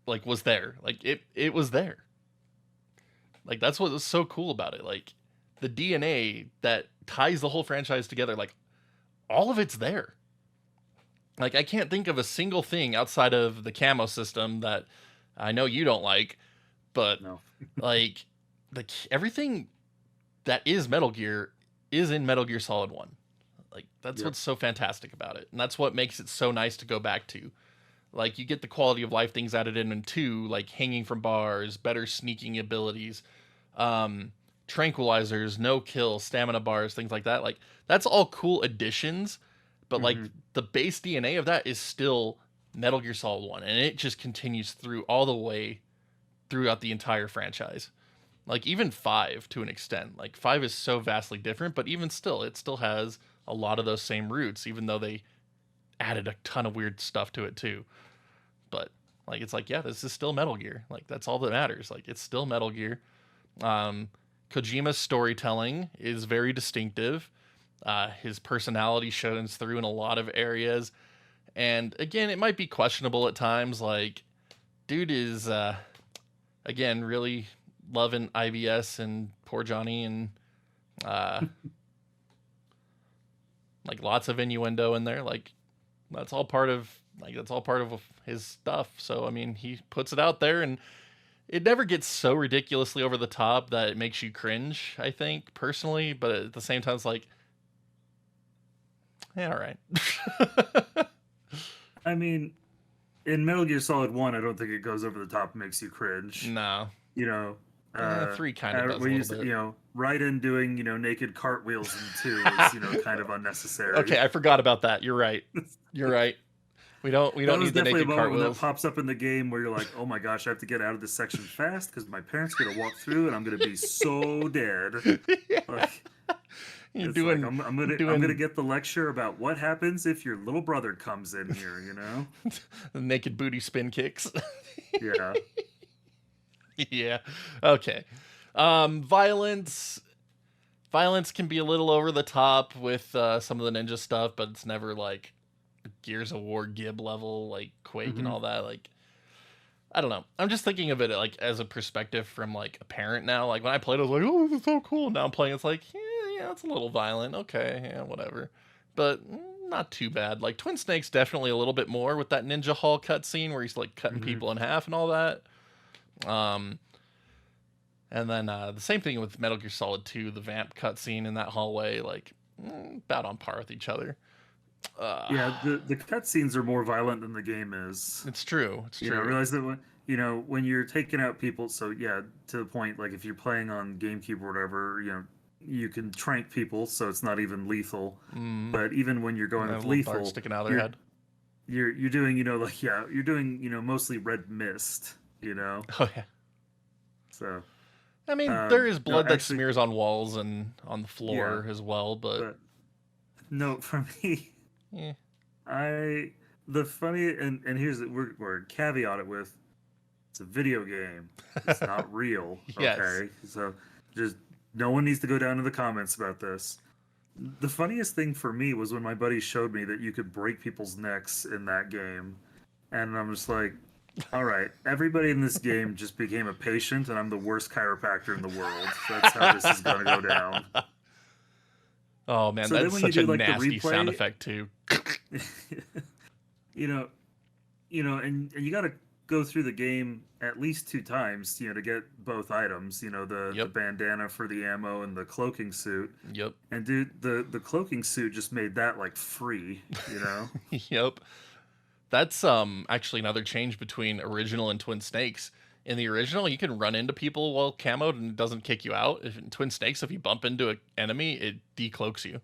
like, was there. Like, it was there. Like, that's what was so cool about it. Like, the DNA that ties the whole franchise together, like, all of it's there. Like, I can't think of a single thing outside of the camo system that I know you don't like, but No. like, everything that is Metal Gear is in Metal Gear Solid 1. Like, that's what's so fantastic about it. And that's what makes it so nice to go back to. Like, you get the quality of life things added in 2, like hanging from bars, better sneaking abilities, tranquilizers, no kill, stamina bars, things like that. Like, that's all cool additions, but like, the base DNA of that is still Metal Gear Solid 1, and it just continues through all the way throughout the entire franchise. Like, even 5 to an extent. Like, 5 is so vastly different, but even still, it still has a lot of those same roots, even though they added a ton of weird stuff to it too. But like, it's like, yeah, this is still Metal Gear. Like, that's all that matters. Like, it's still Metal Gear. Kojima's storytelling is very distinctive. His personality shows through in a lot of areas. And again, it might be questionable at times. Like, dude is, again, really loving IBS and poor Johnny, and like, lots of innuendo in there. Like, that's all part of his stuff. So I mean, he puts it out there, and it never gets so ridiculously over the top that it makes you cringe, I think, personally, but at the same time, it's like, yeah, all right. I mean, in Metal Gear Solid 1, I don't think it goes over the top and makes you cringe. No. You know, 3 kind of does a little bit. You know, Raiden doing, you know, naked cartwheels in 2 is, you know, kind of unnecessary. Okay, I forgot about that. You're right. You're right. We don't need the naked cartwheels. That pops up in the game where you're like, oh my gosh, I have to get out of this section fast because my parents are gonna walk through and I'm gonna be so dead. Yeah. Like, You're it's doing, like, I'm gonna get the lecture about what happens if your little brother comes in here, you know? The naked booty spin kicks. Yeah. Yeah. Okay. Violence can be a little over the top with some of the ninja stuff, but it's never like Gears of War Gib level, like Quake and all that. Like, I don't know. I'm just thinking of it like as a perspective from like a parent now. Like, when I played, I was like, oh, this is so cool. Now I'm playing, it's like, yeah, it's a little violent. Okay, yeah, whatever. But not too bad. Like, Twin Snake's definitely a little bit more with that Ninja Hall cutscene where he's like cutting people in half and all that. And then the same thing with Metal Gear Solid 2, the vamp cutscene in that hallway, like, about on par with each other. Yeah, the cutscenes are more violent than the game is. It's true. It's true. You know, I realize that when you're taking out people, so yeah, to the point, like if you're playing on GameCube or whatever, you know, you can trank people, so it's not even lethal. But even when you're going with lethal, sticking out of their head, you're doing, you know, like, yeah, you're doing, you know, mostly red mist, you know. Oh yeah. So, I mean, there is blood that smears on walls and on the floor as well, but no, for me, the funny, and here's we're caveat it with, it's a video game, it's not real. Yes. Okay, so just no one needs to go down to the comments about this. The funniest thing for me was when my buddy showed me that you could break people's necks in that game, and I'm just like, all right, everybody in this game just became a patient, and I'm the worst chiropractor in the world. That's how this is gonna go down. Oh man, so that's such a nasty sound effect too. you know, and you got to go through the game at least 2 times, you know, to get both items. You know, the bandana for the ammo and the cloaking suit. Yep. And dude, the cloaking suit just made that like free. You know. Yep. That's actually another change between original and Twin Snakes. In the original, you can run into people while camoed and it doesn't kick you out. If in Twin Snakes, if you bump into an enemy, it decloaks you.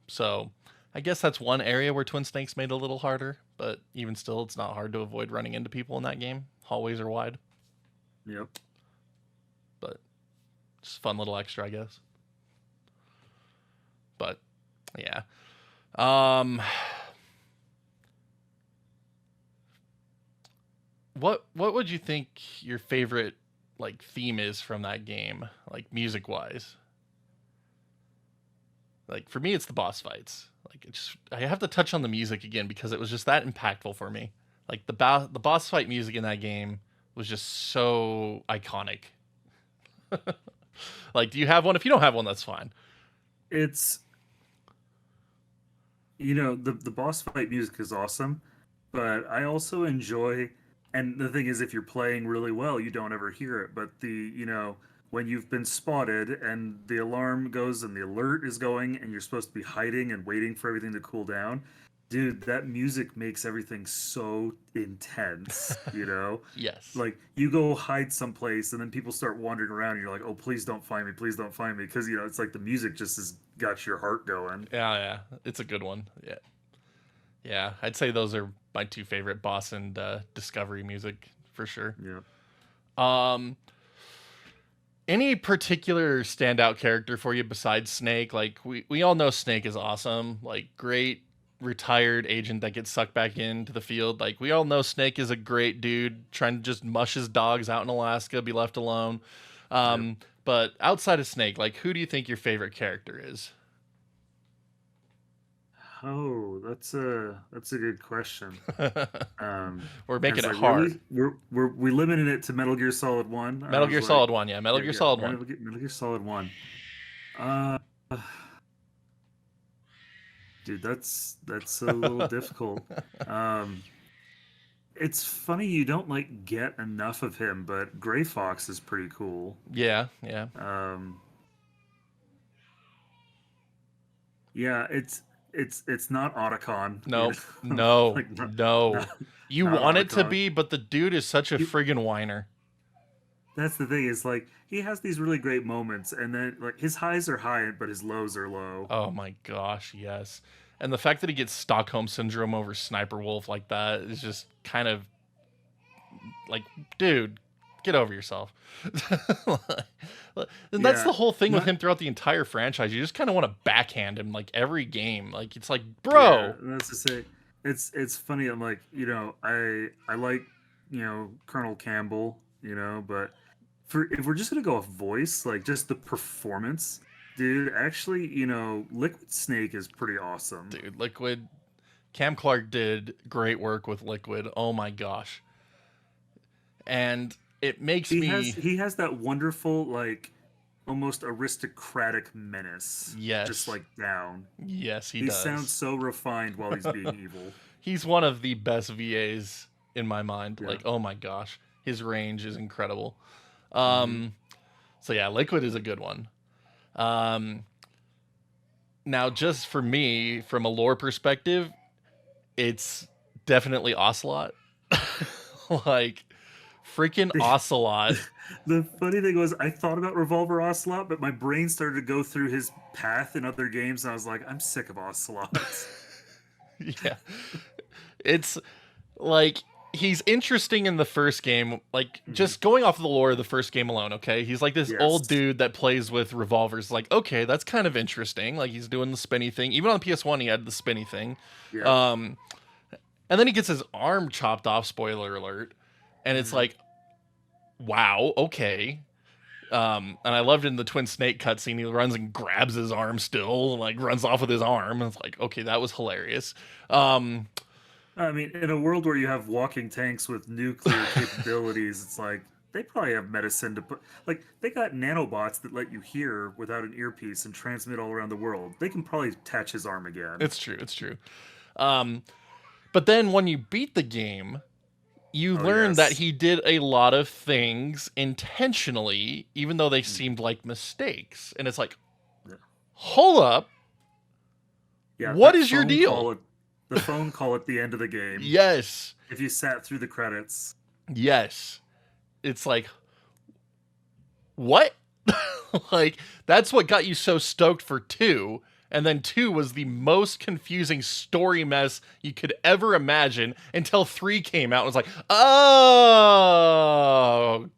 So I guess that's one area where Twin Snakes made it a little harder, but even still, it's not hard to avoid running into people in that game. Hallways are wide. Yep. But just a fun little extra, I guess. But yeah. What would you think your favorite like theme is from that game, like music wise? Like for me, it's the boss fights. Like I have to touch on the music again because it was just that impactful for me. Like the boss fight music in that game was just so iconic. Like, do you have one? If you don't have one, that's fine. It's the boss fight music is awesome, but I also enjoy. And the thing is, if you're playing really well, you don't ever hear it. But when you've been spotted and the alarm goes and the alert is going, and you're supposed to be hiding and waiting for everything to cool down, dude, that music makes everything so intense. Yes. Like you go hide someplace, and then people start wandering around, and you're like, "Oh, please don't find me," because it's like the music just has got your heart going. Yeah, yeah. It's a good one. Yeah. Yeah, I'd say those are my two favorite boss and discovery music for sure. Yeah. Any particular standout character for you besides Snake? Like we all know Snake is awesome, like great retired agent that gets sucked back into the field. Like we all know Snake is a great dude trying to just mush his dogs out in Alaska, be left alone. Yep. But outside of Snake, like who do you think your favorite character is? Oh, that's a good question. We're And making it's it like hard. really we limited it to Metal Gear Solid One. I Metal was Gear like, Solid 1, yeah. Metal yeah, Gear yeah, Solid 1. Metal Gear Solid One. Uh, dude, that's a little difficult. Um, it's funny you don't like get enough of him, but Gray Fox is pretty cool. Yeah, yeah. Um, yeah, it's not Otacon, No, no, like no. not You not want it to Otacon. be, but the dude is such a You, friggin' whiner. that's the thing is like he has these really great moments, and then like his highs are high, but his lows are low. Oh my gosh, yes. And the fact that he gets Stockholm syndrome over Sniper Wolf like that is just kind of like, dude, get over yourself. And that's Yeah, the whole thing with not him throughout the entire franchise. You just kind of want to backhand him like every game. Like it's like, yeah. bro. That's to say, it's funny. I'm like I like Colonel Campbell, but for if we're just gonna go off voice, like just the performance, dude. Actually, Liquid Snake is pretty awesome. Dude, Liquid Cam Clark did great work with Liquid. Oh my gosh. And it makes He has me he has that wonderful like almost aristocratic menace, just yes. like down. Yes, he He sounds does. so refined while he's being evil. He's one of the best VAs in my mind. Yeah. Like, oh my gosh, his range is incredible. Hmm. Um, so yeah, Liquid is a good one. Um, Now, just for me, from a lore perspective, it's definitely Ocelot. Like, freaking Ocelot. The funny thing was, I thought about Revolver Ocelot, but my brain started to go through his path in other games, and I was like, I'm sick of Ocelot. Yeah, it's like he's interesting in the first game. Like, Mhm. just going off of the lore of the first game alone, okay? He's like this old Yes. dude that plays with revolvers. Like, okay, that's kind of interesting. Like, he's doing the spinny thing. Even on the PS1, he had the spinny thing. Yeah. Um, and then he gets his arm chopped off, spoiler alert. And it's Hmm. like, wow, okay. And I loved in the Twin Snake cutscene, he runs and grabs his arm still, and like runs off with his arm. And it's like, okay, that was hilarious. Um, I mean, in a world where you have walking tanks with nuclear capabilities, it's like they probably have medicine to put. Like they got nanobots that let you hear without an earpiece and transmit all around the world. They can probably attach his arm again. it's true, it's true. Um, but then when you beat the game, you Oh learn that yes. he did a lot of things intentionally, even though they Mhm. seemed like mistakes. And it's like, Yeah. hold up, Yeah, what is your deal? the phone call at the end of the game. Yes, If you sat through the credits, yes. It's like, what? Like, that's what got you so stoked for 2. And then 2 was the most confusing story mess you could ever imagine until 3 came out and was like, oh,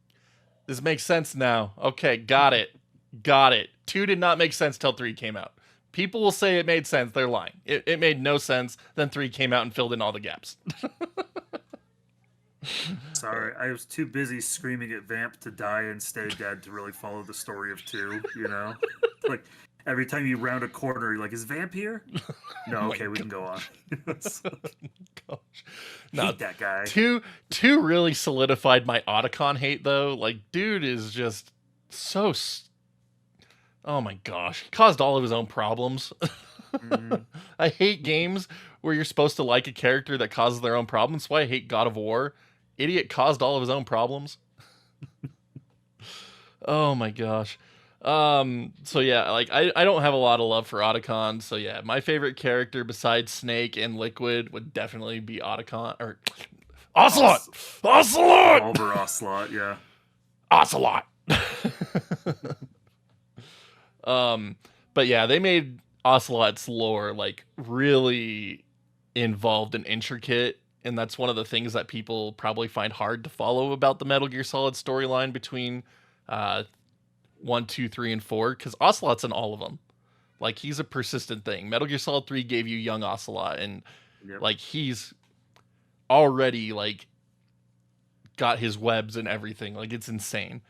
this makes sense now. Okay, got it. Got it. 2 did not make sense till 3 came out. People will say it made sense. They're lying. It made no sense. Then 3 came out and filled in all the gaps. sorry, I was too busy screaming at Vamp to die and stay dead to really follow the story of two. Like every time you round a corner, you're like, is Vamp here? No, Oh my okay, we can go on. gosh. No, Hate that guy. two really solidified my Otacon hate though. Like, dude is just so. Oh my gosh, he caused all of his own problems. Mhm. I hate games where you're supposed to like a character that causes their own problems. That's why I hate God of War. Idiot caused all of his own problems. Oh my gosh. So yeah, like I don't have a lot of love for Otacon. So yeah, my favorite character besides Snake and Liquid would definitely be Otacon or Ocelot. Ocelot. Revolver Ocelot, yeah. Ocelot. But yeah, they made Ocelot's lore like really involved and intricate, and that's one of the things that people probably find hard to follow about the Metal Gear Solid storyline between uh 1, 2, 3, and 4, because Ocelot's in all of them. Like, he's a persistent thing. Metal Gear Solid 3 gave you young Ocelot, and Yep. like he's already like got his webs and everything. Like, it's insane.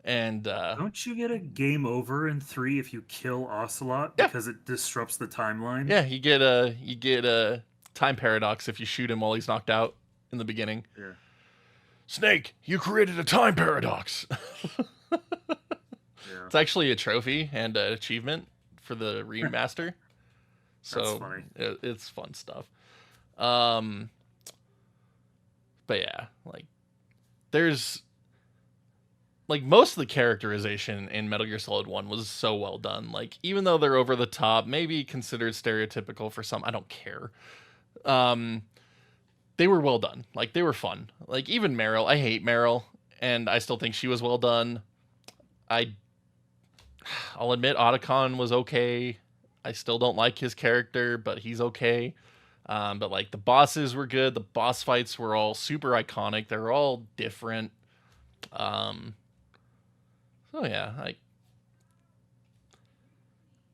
And Don't you get a game over in 3 if you kill Ocelot yeah, because it disrupts the timeline? yeah, you get a time paradox if you shoot him while he's knocked out in the beginning. Yeah. Snake, you created a time paradox. Yeah. It's actually a trophy and an achievement for the remaster. So That's funny. It's fun stuff. But yeah, like there's like most of the characterization in Metal Gear Solid 1 was so well done. Like, even though they're over the top, maybe considered stereotypical for some, I don't care. They were well done. Like, they were fun. Like, even Meryl, I hate Meryl, and I still think she was well done. I'll admit Otacon was okay. I still don't like his character, but he's okay. But like the bosses were good. The boss fights were all super iconic. They're all different. So yeah,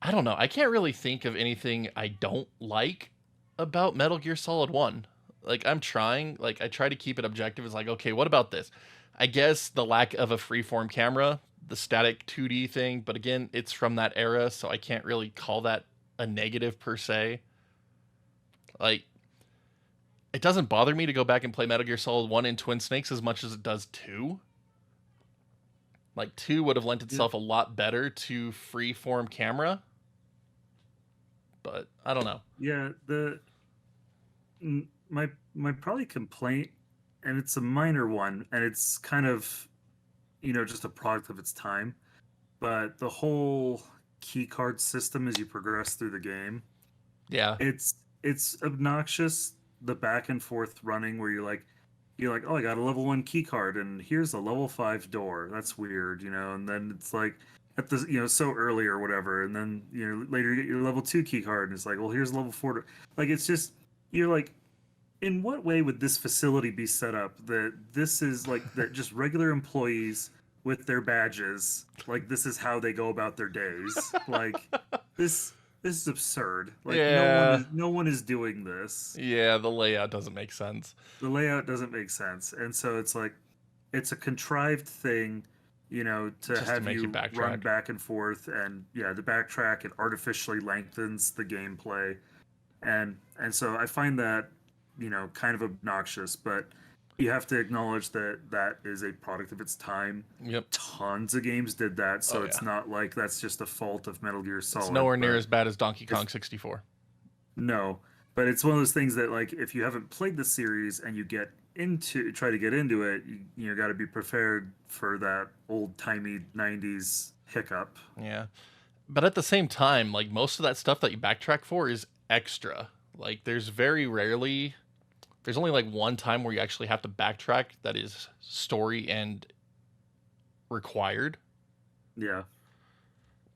I don't know. I can't really think of anything I don't like about Metal Gear Solid 1. Like, I'm trying. Like, I try to keep it objective. It's like, okay, what about this? I guess the lack of a freeform camera, the static 2D thing, but again, it's from that era, so I can't really call that a negative per se. Like, it doesn't bother me to go back and play Metal Gear Solid 1 in Twin Snakes as much as it does 2. Like, 2 would have lent itself a lot better to freeform camera. But I don't know. Yeah, my probably complaint, and it's a minor one, and it's kind of, just a product of its time, but the whole key card system as you progress through the game, Yeah. it's obnoxious, the back and forth running where you're like, oh, I got a level 1 key card and here's a level 5 door. That's weird, and then it's like at the so early or whatever, and then later you get your level 2 key card and it's like, well, here's level 4 like, it's just, you're like, in what way would this facility be set up that this is like that just regular employees with their badges, like, this is how they go about their days? Like, this is absurd. Like, Yeah. no one is doing this. Yeah, the layout doesn't make sense. The layout doesn't make sense, and so it's like, it's a contrived thing, to Just to have make you you backtrack. run back and forth, and yeah, the backtrack, it artificially lengthens the gameplay, and so I find that kind of obnoxious, but you have to acknowledge that that is a product of its time. Yep. Tons of games did that, so Oh, it's yeah. not like that's just a fault of Metal Gear Solid. It's nowhere near but as bad as Donkey Kong 64. No, but it's one of those things that, like, if you haven't played the series and you try to get into it, you got to be prepared for that old timey '90s hiccup. Yeah. But at the same time, like, most of that stuff that you backtrack for is extra. Like, there's only like one time where you actually have to backtrack that is story and required. Yeah.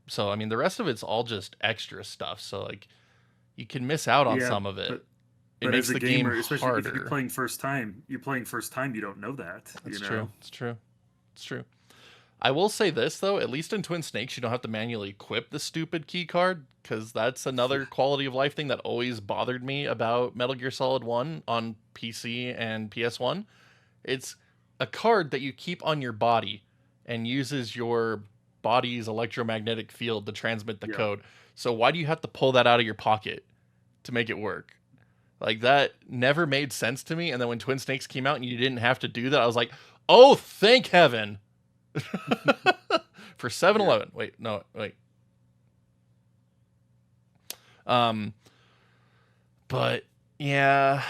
So, I mean, the rest of it's all just extra stuff. So, like, you can miss out on Yeah, some of it. but It but makes as a the game gamer, especially if harder. you're playing first time, you don't know that. That's true. It's true. It's true. I will say this, though. At least in Twin Snakes, you don't have to manually equip the stupid key card, because that's another quality of life thing that always bothered me about Metal Gear Solid 1 on PC and PS1. It's a card that you keep on your body and uses your body's electromagnetic field to transmit the code. So why do you have to pull that out of your pocket to make it work? Like, that never made sense to me. And then when Twin Snakes came out and you didn't have to do that, I was like, oh, thank heaven. For 7-Eleven. Yeah. Wait. But yeah,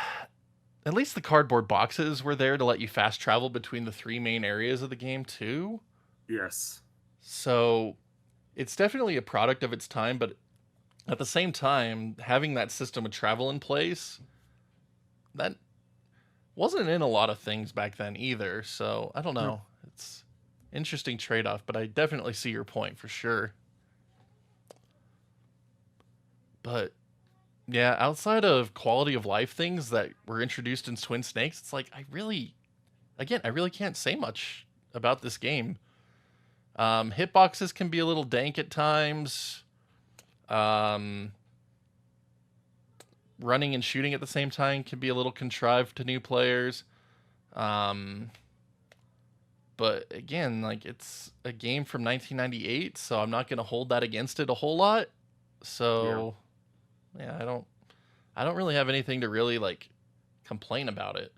at least the cardboard boxes were there to let you fast travel between the 3 main areas of the game too. Yes. So it's definitely a product of its time, but at the same time, having that system of travel in place, that wasn't in a lot of things back then either. So I don't know. It's interesting trade-off, but I definitely see your point for sure. But yeah, outside of quality of life things that were introduced in Twin Snakes, it's like I really can't say much about this game. Hitboxes can be a little dank at times. Running and shooting at the same time can be a little contrived to new players. But again, like, it's a game from 1998, so I'm not going to hold that against it a whole lot. So yeah, I don't really have anything to really like complain about it.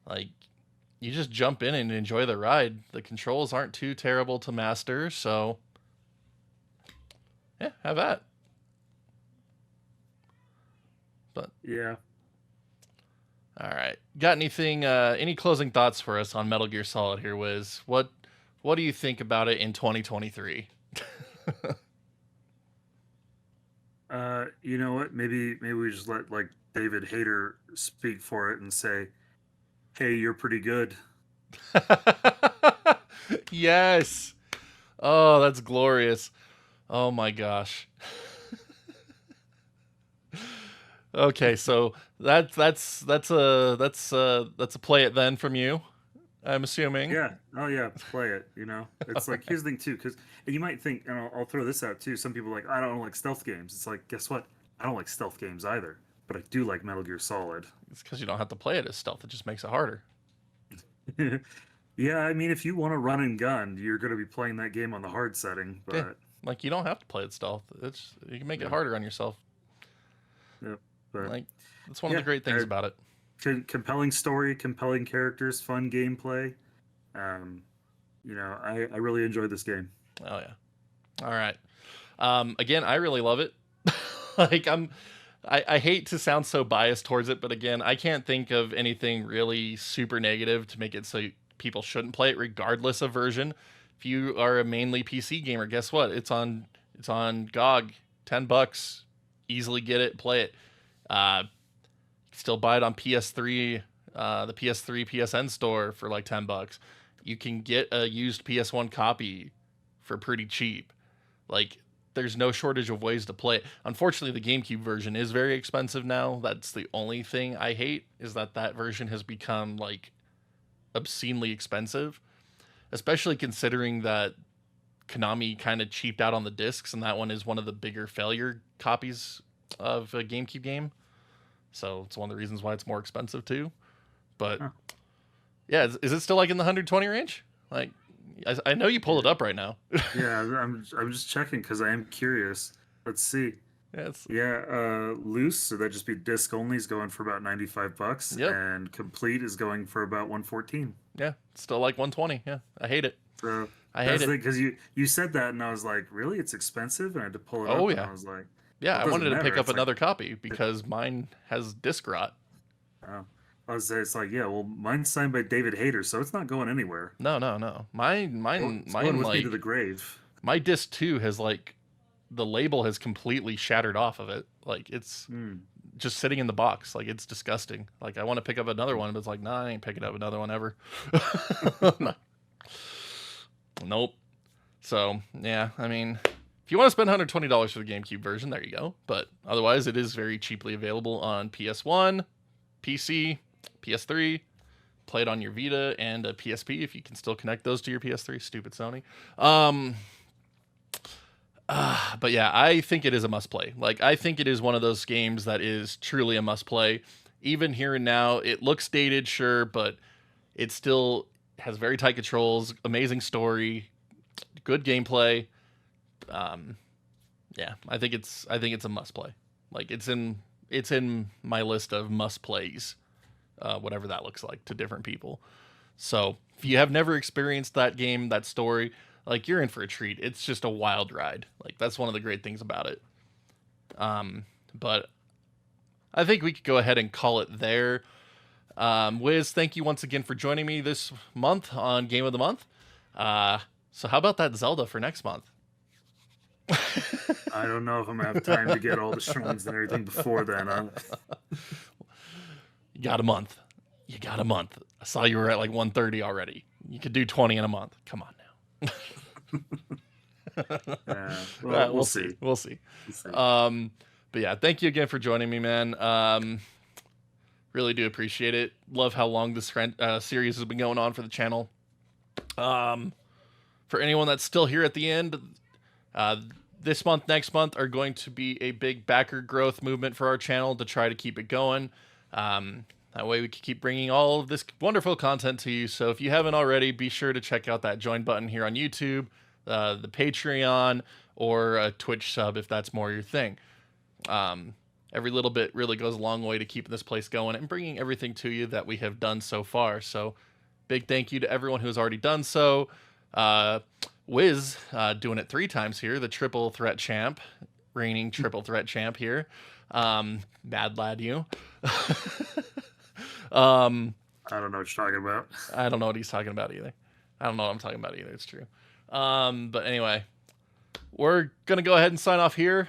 Like, you just jump in and enjoy the ride. The controls aren't too terrible to master, so yeah, have at. But yeah. All right. Got anything any closing thoughts for us on Metal Gear Solid here, Wiz? What do you think about it in 2023? You know what? Maybe we just let like David Hayter speak for it and say, "Hey, you're pretty good." Yes. Oh, that's glorious. Oh my gosh. Okay, so that's a play it then from you, I'm assuming. Yeah. Oh yeah, play it. You know, it's like, here's the thing too, because you might think, and I'll throw this out too. Some people are like, I don't like stealth games. It's like, guess what? I don't like stealth games either, but I do like Metal Gear Solid. It's because you don't have to play it as stealth. It just makes it harder. Yeah, I mean, if you want to run and gun, you're going to be playing that game on the hard setting. But yeah, like, you don't have to play it stealth. You can make it harder on yourself. Yeah, but like, that's one of the great things about it. Compelling story, compelling characters, fun gameplay. You know, I really enjoyed this game. Oh yeah. All right. Again, I really love it. Like, I hate to sound so biased towards it, but again, I can't think of anything really super negative to make it so people shouldn't play it regardless of version. If you are a mainly PC gamer, guess what? It's on GOG, $10. Easily get it, play it. Still buy it on PS3, the PS3 PSN store for like $10. You can get a used PS1 copy for pretty cheap. Like, there's no shortage of ways to play it. Unfortunately, the GameCube version is very expensive now. That's the only thing I hate, is that version has become like obscenely expensive, especially considering that Konami kind of cheaped out on the discs, and that one is one of the bigger failure copies of a GameCube game. So it's one of the reasons why it's more expensive too. But yeah, is it still like in the 120 range? Like, I know you pulled it up right now. Yeah, I'm just checking because I am curious. Let's see. Loose, so that just be disc only, is going for about $95. Yep. And complete is going for about $114. Yeah, still like 120. Yeah, I hate it. So I hate it because you said that, and I was like, really? It's expensive? And I had to pull it up. Oh yeah. And I was like, yeah, I wanted to pick up another copy because mine has disc rot. Oh. It's like, yeah, well, mine's signed by David Hayter, so it's not going anywhere. No. Mine going with like me to the grave. My disc 2 has like, the label has completely shattered off of it. Like, it's just sitting in the box. Like, it's disgusting. Like, I want to pick up another one, but it's like, nah, I ain't picking up another one ever. Nope. So yeah, I mean, if you want to spend $120 for the GameCube version, there you go. But otherwise, it is very cheaply available on PS1, PC, PS3. Play it on your Vita and a PSP if you can still connect those to your PS3. Stupid Sony. But yeah, I think it is a must play. Like, I think it is one of those games that is truly a must play. Even here and now, it looks dated, sure, but it still has very tight controls, amazing story, good gameplay. Yeah, I think it's a must play. Like it's in my list of must plays, whatever that looks like to different people. So if you have never experienced that game, that story, like you're in for a treat. It's just a wild ride. Like that's one of the great things about it. But I think we could go ahead and call it there. Wiz, thank you once again for joining me this month on Game of the Month. So how about that Zelda for next month? I don't know if I'm gonna have time to get all the shrines and everything before then. Huh? You got a month. You got a month. I saw you were at like 130 already. You could do 20 in a month. Come on now. We'll see. We'll see. But yeah, thank you again for joining me, man. Really do appreciate it. Love how long this series has been going on for the channel. For anyone that's still here at the end, this month, next month are going to be a big backer growth movement for our channel to try to keep it going. That way we can keep bringing all of this wonderful content to you. So if you haven't already, be sure to check out that join button here on YouTube, the Patreon, or a Twitch sub if that's more your thing. Every little bit really goes a long way to keeping this place going and bringing everything to you that we have done so far. So big thank you to everyone who has already done so. Wiz, doing it 3 times here, the triple threat champ, reigning triple threat champ here. Bad lad, you. I don't know what you're talking about. I don't know what he's talking about either. I don't know what I'm talking about either. It's true. But anyway, we're going to go ahead and sign off here.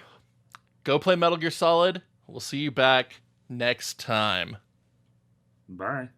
Go play Metal Gear Solid. We'll see you back next time. Bye.